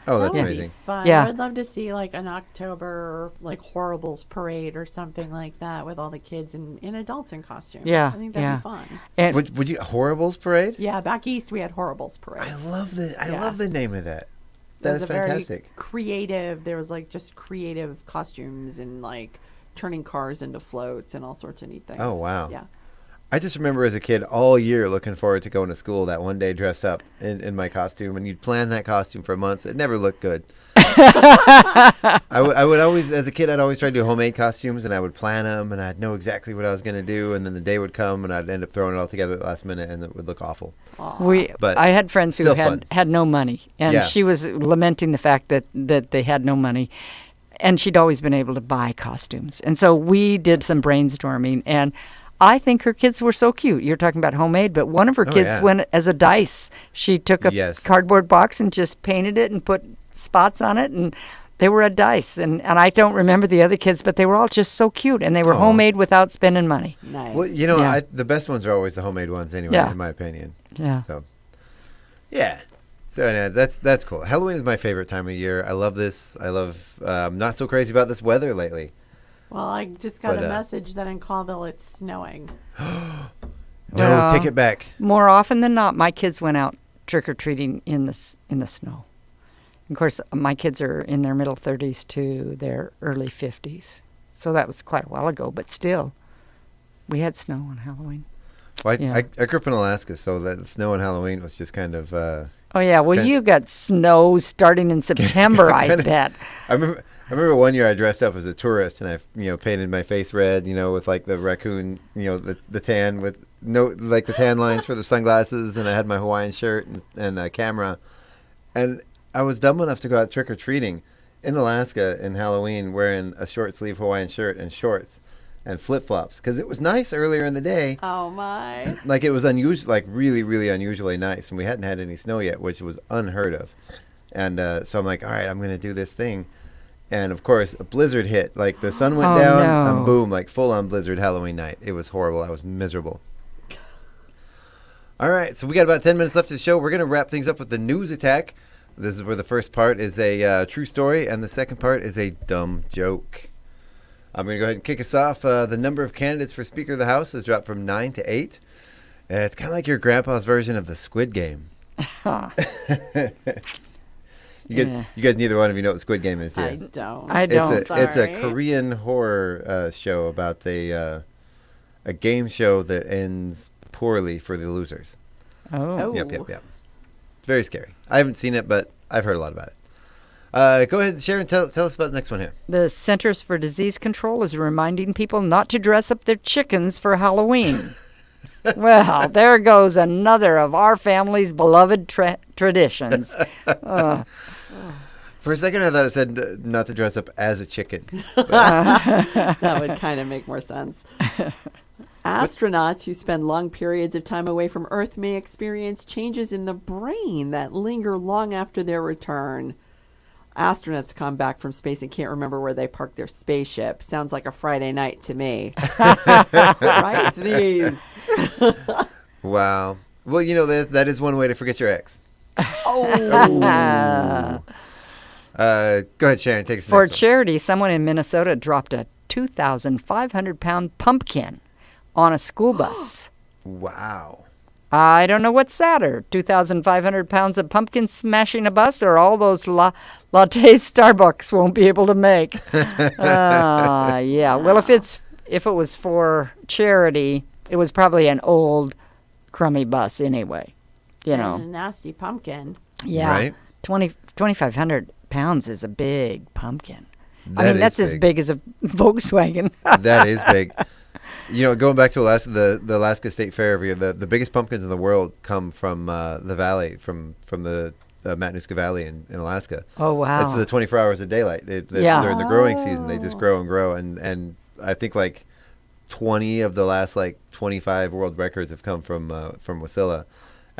Oh, that's that would amazing. Be fun. Yeah. I would love to see like an October Horribles parade or something like that with all the kids and adults in costume. Yeah. I think that'd be fun. And would you Horribles parade? Yeah, back east we had Horribles parade. I love the name of that. That is fantastic. Very creative. There was just creative costumes and turning cars into floats and all sorts of neat things. Oh wow. Yeah. I just remember as a kid all year looking forward to going to school that one day dressed up in my costume, and you'd plan that costume for months. It never looked good. I would always, as a kid, I'd always try to do homemade costumes, and I would plan them, and I'd know exactly what I was going to do, and then the day would come, and I'd end up throwing it all together at the last minute, and it would look awful. I had friends who had no money, and she was lamenting the fact that they had no money, and she'd always been able to buy costumes. And so we did some brainstorming, and I think her kids were so cute. You're talking about homemade, but one of her kids went as a dice. She took a cardboard box and just painted it and put spots on it, and they were a dice. And I don't remember the other kids, but they were all just so cute, and they were homemade without spending money. Nice. Well, the best ones are always the homemade ones anyway, in my opinion. Yeah. So, yeah. So anyway, that's cool. Halloween is my favorite time of year. I love this. I'm not so crazy about this weather lately. Well, I just got a message that in Colville it's snowing. No, take it back. More often than not, my kids went out trick-or-treating in the snow. Of course, my kids are in their middle 30s to their early 50s. So that was quite a while ago, but still, we had snow on Halloween. Well, I grew up in Alaska, so that snow on Halloween was just kind of... oh, yeah. Well, you got snow starting in September, I bet. I remember one year I dressed up as a tourist, and I painted my face red, with like the raccoon, the tan with the tan lines for the sunglasses, and I had my Hawaiian shirt and a camera. And I was dumb enough to go out trick-or-treating in Alaska in Halloween wearing a short sleeve Hawaiian shirt and shorts and flip-flops because it was nice earlier in the day. Oh, my. Like it was unusual, like really, really unusually nice. And we hadn't had any snow yet, which was unheard of. And so I'm like, all right, I'm going to do this thing. And, of course, a blizzard hit. Like, the sun went down, and boom, like full-on blizzard Halloween night. It was horrible. I was miserable. All right, so we got about 10 minutes left of the show. We're going to wrap things up with the news attack. This is where the first part is a true story, and the second part is a dumb joke. I'm going to go ahead and kick us off. The number of candidates for Speaker of the House has dropped from 9 to 8. It's kind of like your grandpa's version of the Squid Game. You guys, neither one of you know what the Squid Game is, do you? I don't. It's a Korean horror show about a game show that ends poorly for the losers. Oh. Yep. It's very scary. I haven't seen it, but I've heard a lot about it. Go ahead, Sharon, tell us about the next one here. The Centers for Disease Control is reminding people not to dress up their chickens for Halloween. Well, there goes another of our family's beloved traditions. For a second, I thought it said not to dress up as a chicken. That would kind of make more sense. Astronauts who spend long periods of time away from Earth may experience changes in the brain that linger long after their return. Astronauts come back from space and can't remember where they parked their spaceship. Sounds like a Friday night to me. Right? These. Wow. Well, that is one way to forget your ex. Oh. Go ahead, Sharon. Take us to the For next one. charity, someone in Minnesota dropped a 2,500-pound pumpkin on a school bus. Wow. I don't know what's sadder, 2,500 pounds of pumpkin smashing a bus or all those lattes Starbucks won't be able to make. Yeah. Well, if it was for charity, it was probably an old, crummy bus anyway. And a nasty pumpkin. Yeah. Right. 2,500 pounds is a big pumpkin. That's as big as a Volkswagen. That is big. Going back to Alaska, the Alaska State Fair every year, the biggest pumpkins in the world come from the valley, from the Matanuska Valley in Alaska. Oh, wow. It's the 24 hours of daylight. They're in the growing season. They just grow and grow. And I think like 20 of the last 25 world records have come from Wasilla.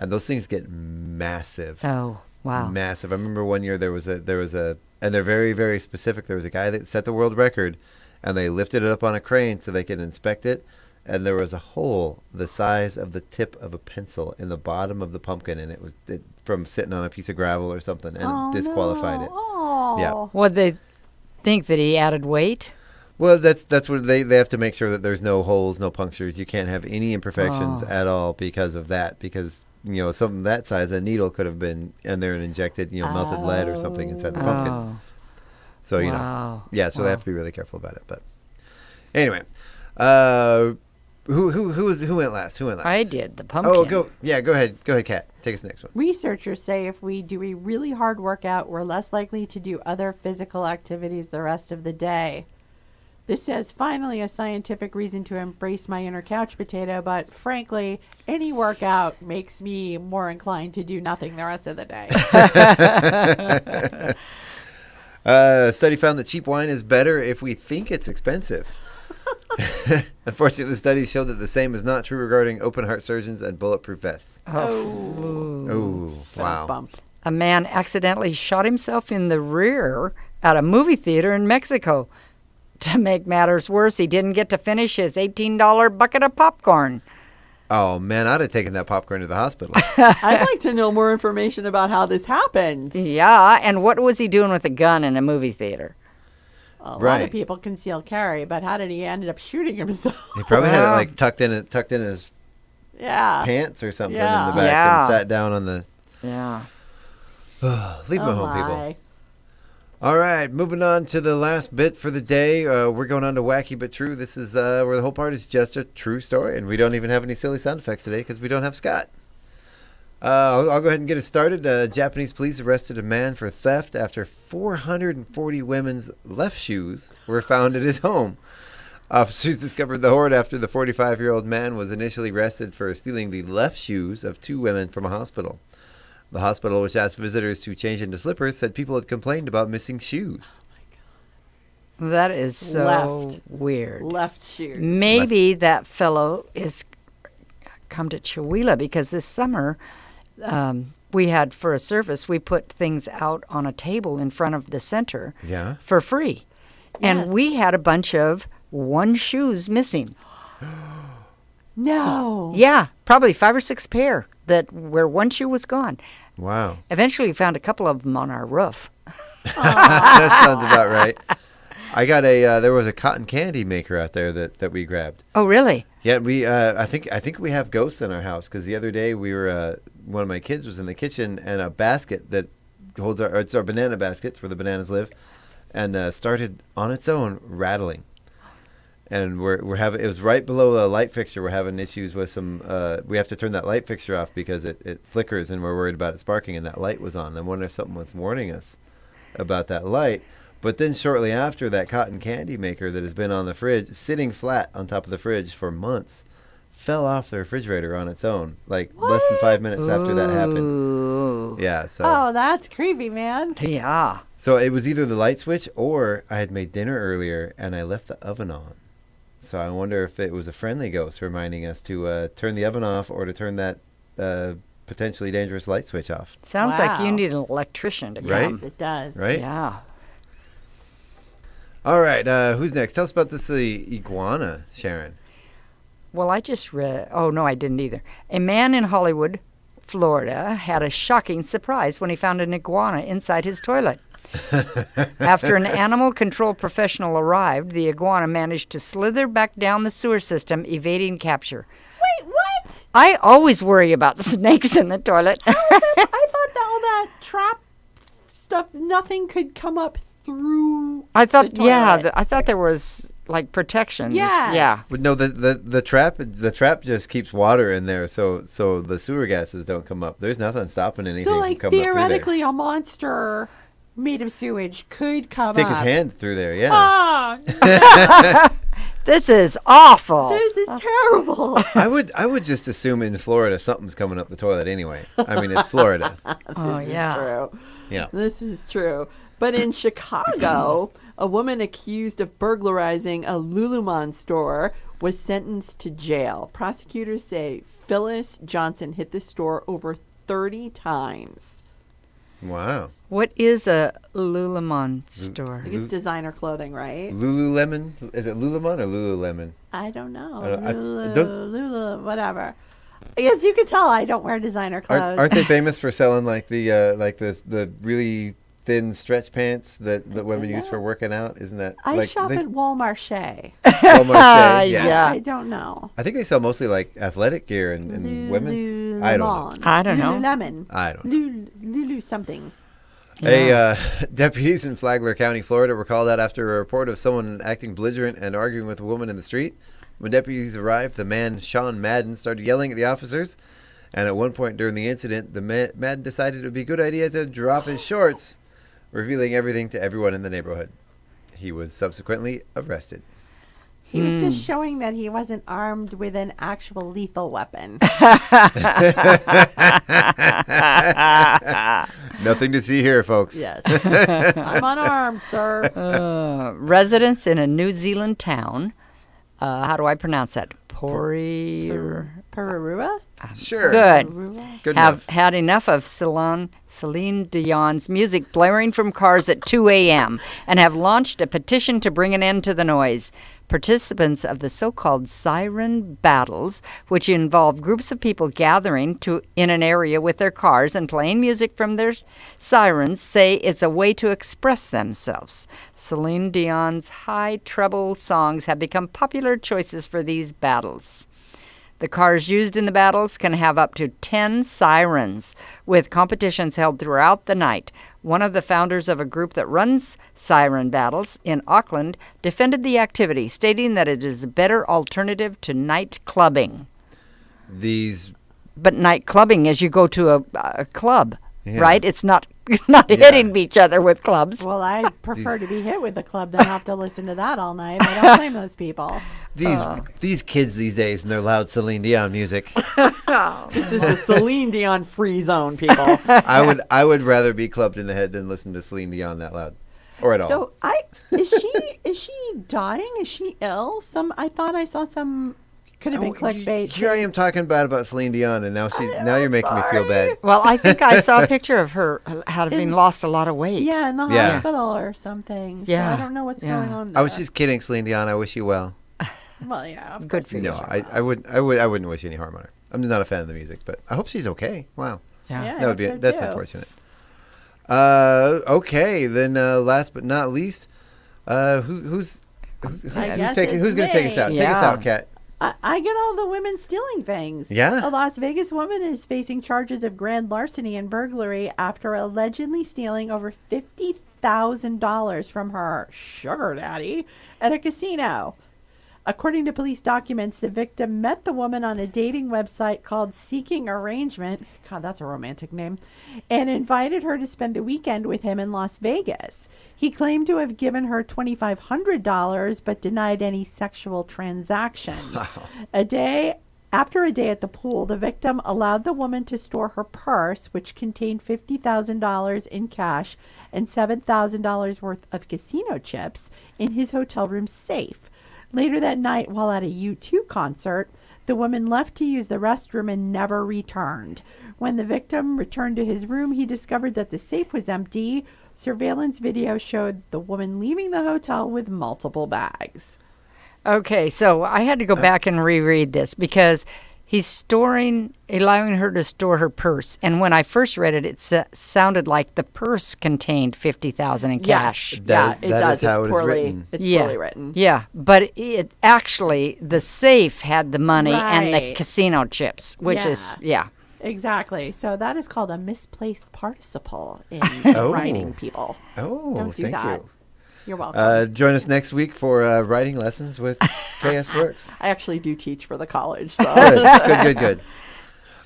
And those things get massive. Oh, wow. Massive. I remember one year there was a, and they're very, very specific. There was a guy that set the world record, and they lifted it up on a crane so they could inspect it. And there was a hole the size of the tip of a pencil in the bottom of the pumpkin, and it was from sitting on a piece of gravel or something, and disqualified it. Oh. Yeah. What, they think that he added weight? Well, that's what they have to make sure that there's no holes, no punctures. You can't have any imperfections at all because of that. Because something that size, a needle could have been in there and injected melted lead or something inside the pumpkin. So so they have to be really careful about it. But anyway, Who went last? I did. The pumpkin. Oh, go ahead, Kat. Take us to the next one. Researchers say if we do a really hard workout, we're less likely to do other physical activities the rest of the day. This says finally a scientific reason to embrace my inner couch potato, but frankly, any workout makes me more inclined to do nothing the rest of the day. A study found that cheap wine is better if we think it's expensive. Unfortunately, the study showed that the same is not true regarding open heart surgeons and bulletproof vests. Oh, wow. Bump. A man accidentally shot himself in the rear at a movie theater in Mexico. To make matters worse, he didn't get to finish his $18 bucket of popcorn. Oh, man, I'd have taken that popcorn to the hospital. I'd like to know more information about how this happened. Yeah, and what was he doing with a gun in a movie theater? A lot of people conceal carry, but how did he end up shooting himself? He probably had it like tucked in his pants or something in the back and sat down on the... Yeah. Leave him at home, people. All right, moving on to the last bit for the day. We're going on to Wacky But True. This is where the whole part is just a true story, and we don't even have any silly sound effects today because we don't have Scott. I'll go ahead and get it started. Japanese police arrested a man for theft after 440 women's left shoes were found at his home. Officers discovered the hoard after the 45-year-old man was initially arrested for stealing the left shoes of 2 women from a hospital. The hospital, which asked visitors to change into slippers, said people had complained about missing shoes. That is so weird. Left shoes. Maybe that fellow is come to Chihuahua because this summer we had, for a service, we put things out on a table in front of the center for free. And we had a bunch of one shoes missing. No. Yeah, probably 5 or 6 pair where one shoe was gone. Wow. Eventually we found a couple of them on our roof. That sounds about right. I got there was a cotton candy maker out there that we grabbed. Oh, really? Yeah, we I think we have ghosts in our house because the other day we were one of my kids was in the kitchen and a basket that holds it's our banana baskets where the bananas live, and started on its own rattling. And we're having, it was right below the light fixture. We're having issues with some, we have to turn that light fixture off because it flickers and we're worried about it sparking, and that light was on. I wonder if something was warning us about that light. But then shortly after, that cotton candy maker that has been on the fridge, sitting flat on top of the fridge for months, fell off the refrigerator on its own, like less than 5 minutes after that happened. Yeah, so. Oh, that's creepy, man. Yeah. So it was either the light switch or I had made dinner earlier and I left the oven on. So I wonder if it was a friendly ghost reminding us to turn the oven off or to turn that potentially dangerous light switch off. Sounds like you need an electrician to come. Right? Yes, it does. Right? Yeah. All right, who's next? Tell us about this iguana, Sharon. Well, I just read, oh no, I didn't either. A man in Hollywood, Florida, had a shocking surprise when he found an iguana inside his toilet. After an animal control professional arrived, the iguana managed to slither back down the sewer system, evading capture. Wait, what? I always worry about the snakes in the toilet. I thought that all that trap stuff, nothing could come up through I thought, the toilet. I thought there was like protections. Yes. Yeah. But no, the trap just keeps water in there, so the sewer gases don't come up. There's nothing stopping anything So, from like, coming up through there. theoretically, a monster made of sewage could come Stick up. his hand through there, yeah. Ah, This is awful. this is terrible. I would just assume in Florida something's coming up the toilet anyway. I mean, it's Florida. Oh, yeah. True. Yeah. This is true. But in Chicago, a woman accused of burglarizing a Lululemon store was sentenced to jail. Prosecutors say Phyllis Johnson hit the store over 30 times. Wow. What is a Lululemon store? I think it's designer clothing, right? Lululemon? Is it Lululemon or Lululemon? I don't know. I don't- Lulu, whatever. I guess you could tell I don't wear designer clothes. Aren't they famous for selling like the really thin stretch pants that women use for working out? Isn't that? I like, shop they, at Walmart. Walmart, yes. Yeah. I don't know. I think they sell mostly like athletic gear and women's. I don't know. I don't know. Lululemon. I don't know. Lulu something. Deputies in Flagler County, Florida, were called out after a report of someone acting belligerent and arguing with a woman in the street. When deputies arrived, the man, Sean Madden, started yelling at the officers. And at one point during the incident, the Madden decided it would be a good idea to drop his shorts, revealing everything to everyone in the neighborhood. He was subsequently arrested. He was just showing that he wasn't armed with an actual lethal weapon. Nothing to see here, folks. Yes. I'm unarmed, sir. Residents in a New Zealand town, how do I pronounce that? Pararua? Sure. Good have had enough of Celine Dion's music blaring from cars at 2 a.m. and have launched a petition to bring an end to the noise. Participants of the so-called siren battles, which involve groups of people gathering in an area with their cars and playing music from their sirens, say it's a way to express themselves. Celine Dion's high treble songs have become popular choices for these battles. The cars used in the battles can have up to 10 sirens, with competitions held throughout the night. One of the founders of a group that runs siren battles in Auckland defended the activity, stating that it is a better alternative to night clubbing. But night clubbing is you go to a club, right? It's not hitting each other with clubs. Well, I prefer to be hit with a club than have to listen to that all night. I don't blame those people. These kids these days and their loud Celine Dion music. This is a Celine Dion free zone, people. I would rather be clubbed in the head than listen to Celine Dion that loud, or at all. So is she dying? Is she ill? I thought I saw some. Could have been clickbait. Here I am talking about Celine Dion, and now you're making me feel bad. Well, I think I saw a picture of her having lost a lot of weight. Yeah, in the hospital or something. Yeah. So I don't know what's going on there. I was just kidding, Celine Dion. I wish you well. Well, yeah, good for you. No, I wouldn't wish any harm on her. I'm just not a fan of the music, but I hope she's okay. Wow. Yeah, that's unfortunate. Okay, then last but not least, who's going to take us out? Yeah. Take us out, Kat. I get all the women stealing things. Yeah. A Las Vegas woman is facing charges of grand larceny and burglary after allegedly stealing over $50,000 from her sugar daddy at a casino. According to police documents, the victim met the woman on a dating website called Seeking Arrangement. God, that's a romantic name. And invited her to spend the weekend with him in Las Vegas. He claimed to have given her $2,500, but denied any sexual transaction. After a day at the pool, the victim allowed the woman to store her purse, which contained $50,000 in cash and $7,000 worth of casino chips, in his hotel room safe. Later that night, while at a U2 concert, the woman left to use the restroom and never returned. When the victim returned to his room, he discovered that the safe was empty. Surveillance video showed the woman leaving the hotel with multiple bags. Okay, so I had to go back and reread this because he's allowing her to store her purse. And when I first read it, it sounded like the purse contained $50,000 in cash. Yes, that does. How it's it is written. It's poorly written. Yeah, but it actually, the safe had the money and the casino chips, which is. Exactly. So that is called a misplaced participle in writing, people. Oh, don't do thank that. you. You're welcome. Join us next week for writing lessons with K.S. Brooks. I actually do teach for the college. So Good.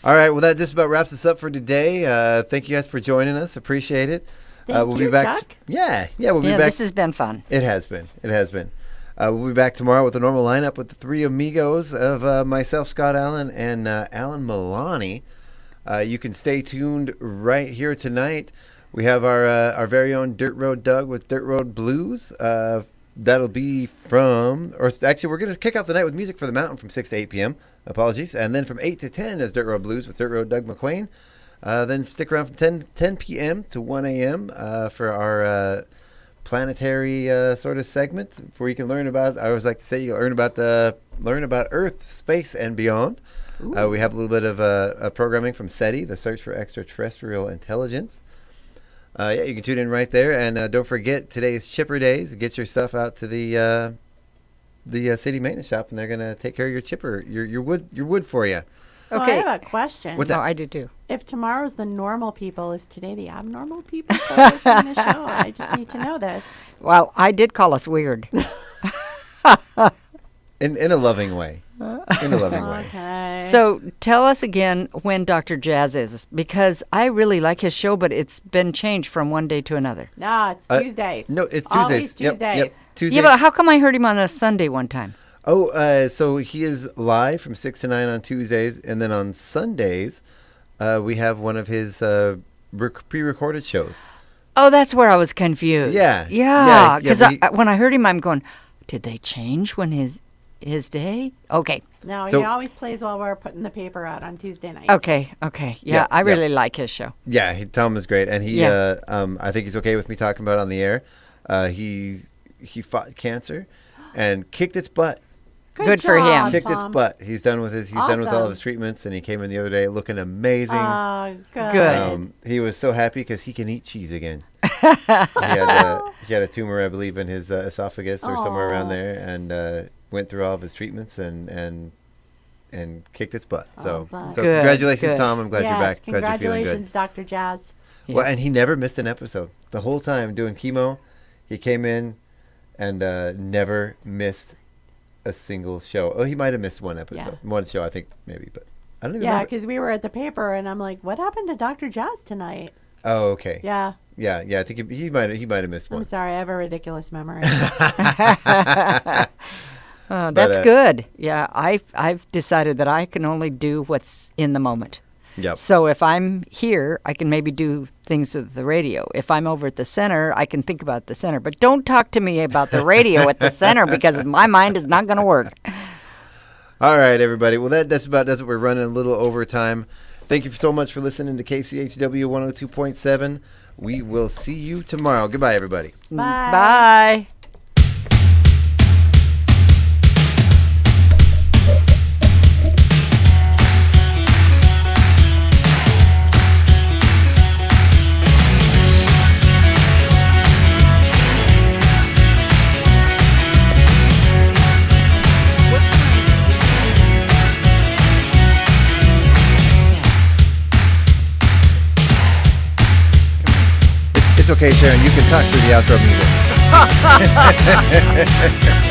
All right. Well, that just about wraps us up for today. Thank you guys for joining us. Appreciate it. We'll be back. Chuck. Yeah. We'll be back. This has been fun. It has been. We'll be back tomorrow with a normal lineup with the three amigos of myself, Scott Allen, and Alan Milani. You can stay tuned right here tonight. We have our very own Dirt Road Doug with Dirt Road Blues. That'll be we're going to kick off the night with Music for the Mountain from 6 to 8 p.m. Apologies. And then from 8 to 10 is Dirt Road Blues with Dirt Road Doug McQuain. Then stick around from 10 p.m. to 1 a.m. For our planetary sort of segment where you can learn about, I always like to say, you learn about Earth, space, and beyond. We have a little bit of programming from SETI, the Search for Extraterrestrial Intelligence. You can tune in right there, and don't forget today's Chipper Days. Get your stuff out to the city maintenance shop, and they're gonna take care of your chipper, your wood for you. So I have a question. What's that? I do too. If tomorrow's the normal people, is today the abnormal people hosting the show? I just need to know this. Well, I did call us weird. In a loving way. In a loving way. Okay. So tell us again when Dr. Jazz is, because I really like his show, but it's been changed from one day to another. No, it's Tuesdays. No, it's Always Tuesdays. Tuesdays. Yep. Tuesdays. Yeah, but how come I heard him on a Sunday one time? Oh, so he is live from 6 to 9 on Tuesdays, and then on Sundays, we have one of his pre-recorded shows. Oh, that's where I was confused. Yeah. Yeah, because Yeah, when I heard him, I'm going, did they change when his day? Okay. No, So- he always plays while we're putting the paper out on Tuesday nights. Okay. Yeah, I really yeah. like his show. Yeah, Tom is great, and he, Yeah. I think he's okay with me talking about it on the air. He fought cancer and kicked its butt. Good for him. Kicked its Tom. butt. He's done with he's done with all Awesome. of his treatments, and he came in the other day looking amazing. Good. He was so happy because he can eat cheese again. he had a tumor, I believe, in his esophagus or somewhere around there, and went through all of his treatments and kicked its butt. So bless. so Good, congratulations, good. Tom. I'm glad Yes, you're back. Glad you're feeling good. congratulations, Dr. Jazz. Well, and he never missed an episode. The whole time doing chemo, he came in and never missed a single show. Oh, he might have missed one episode. One show, I think, maybe, but I don't even Yeah, remember. because we were at the paper, and I'm like, what happened to Dr. Jazz tonight? Oh, okay. Yeah. Yeah, I think he might have missed I'm one. sorry, I have a ridiculous memory. That's good. Yeah, I've decided that I can only do what's in the moment. Yep. So if I'm here, I can maybe do things with the radio. If I'm over at the center, I can think about the center. But don't talk to me about the radio at the center because my mind is not going to work. All right, everybody. Well, that's about does it. We're running a little overtime. Thank you so much for listening to KCHW 102.7. We will see you tomorrow. Goodbye, everybody. Bye. It's okay, Sharon. You can talk through the outro music.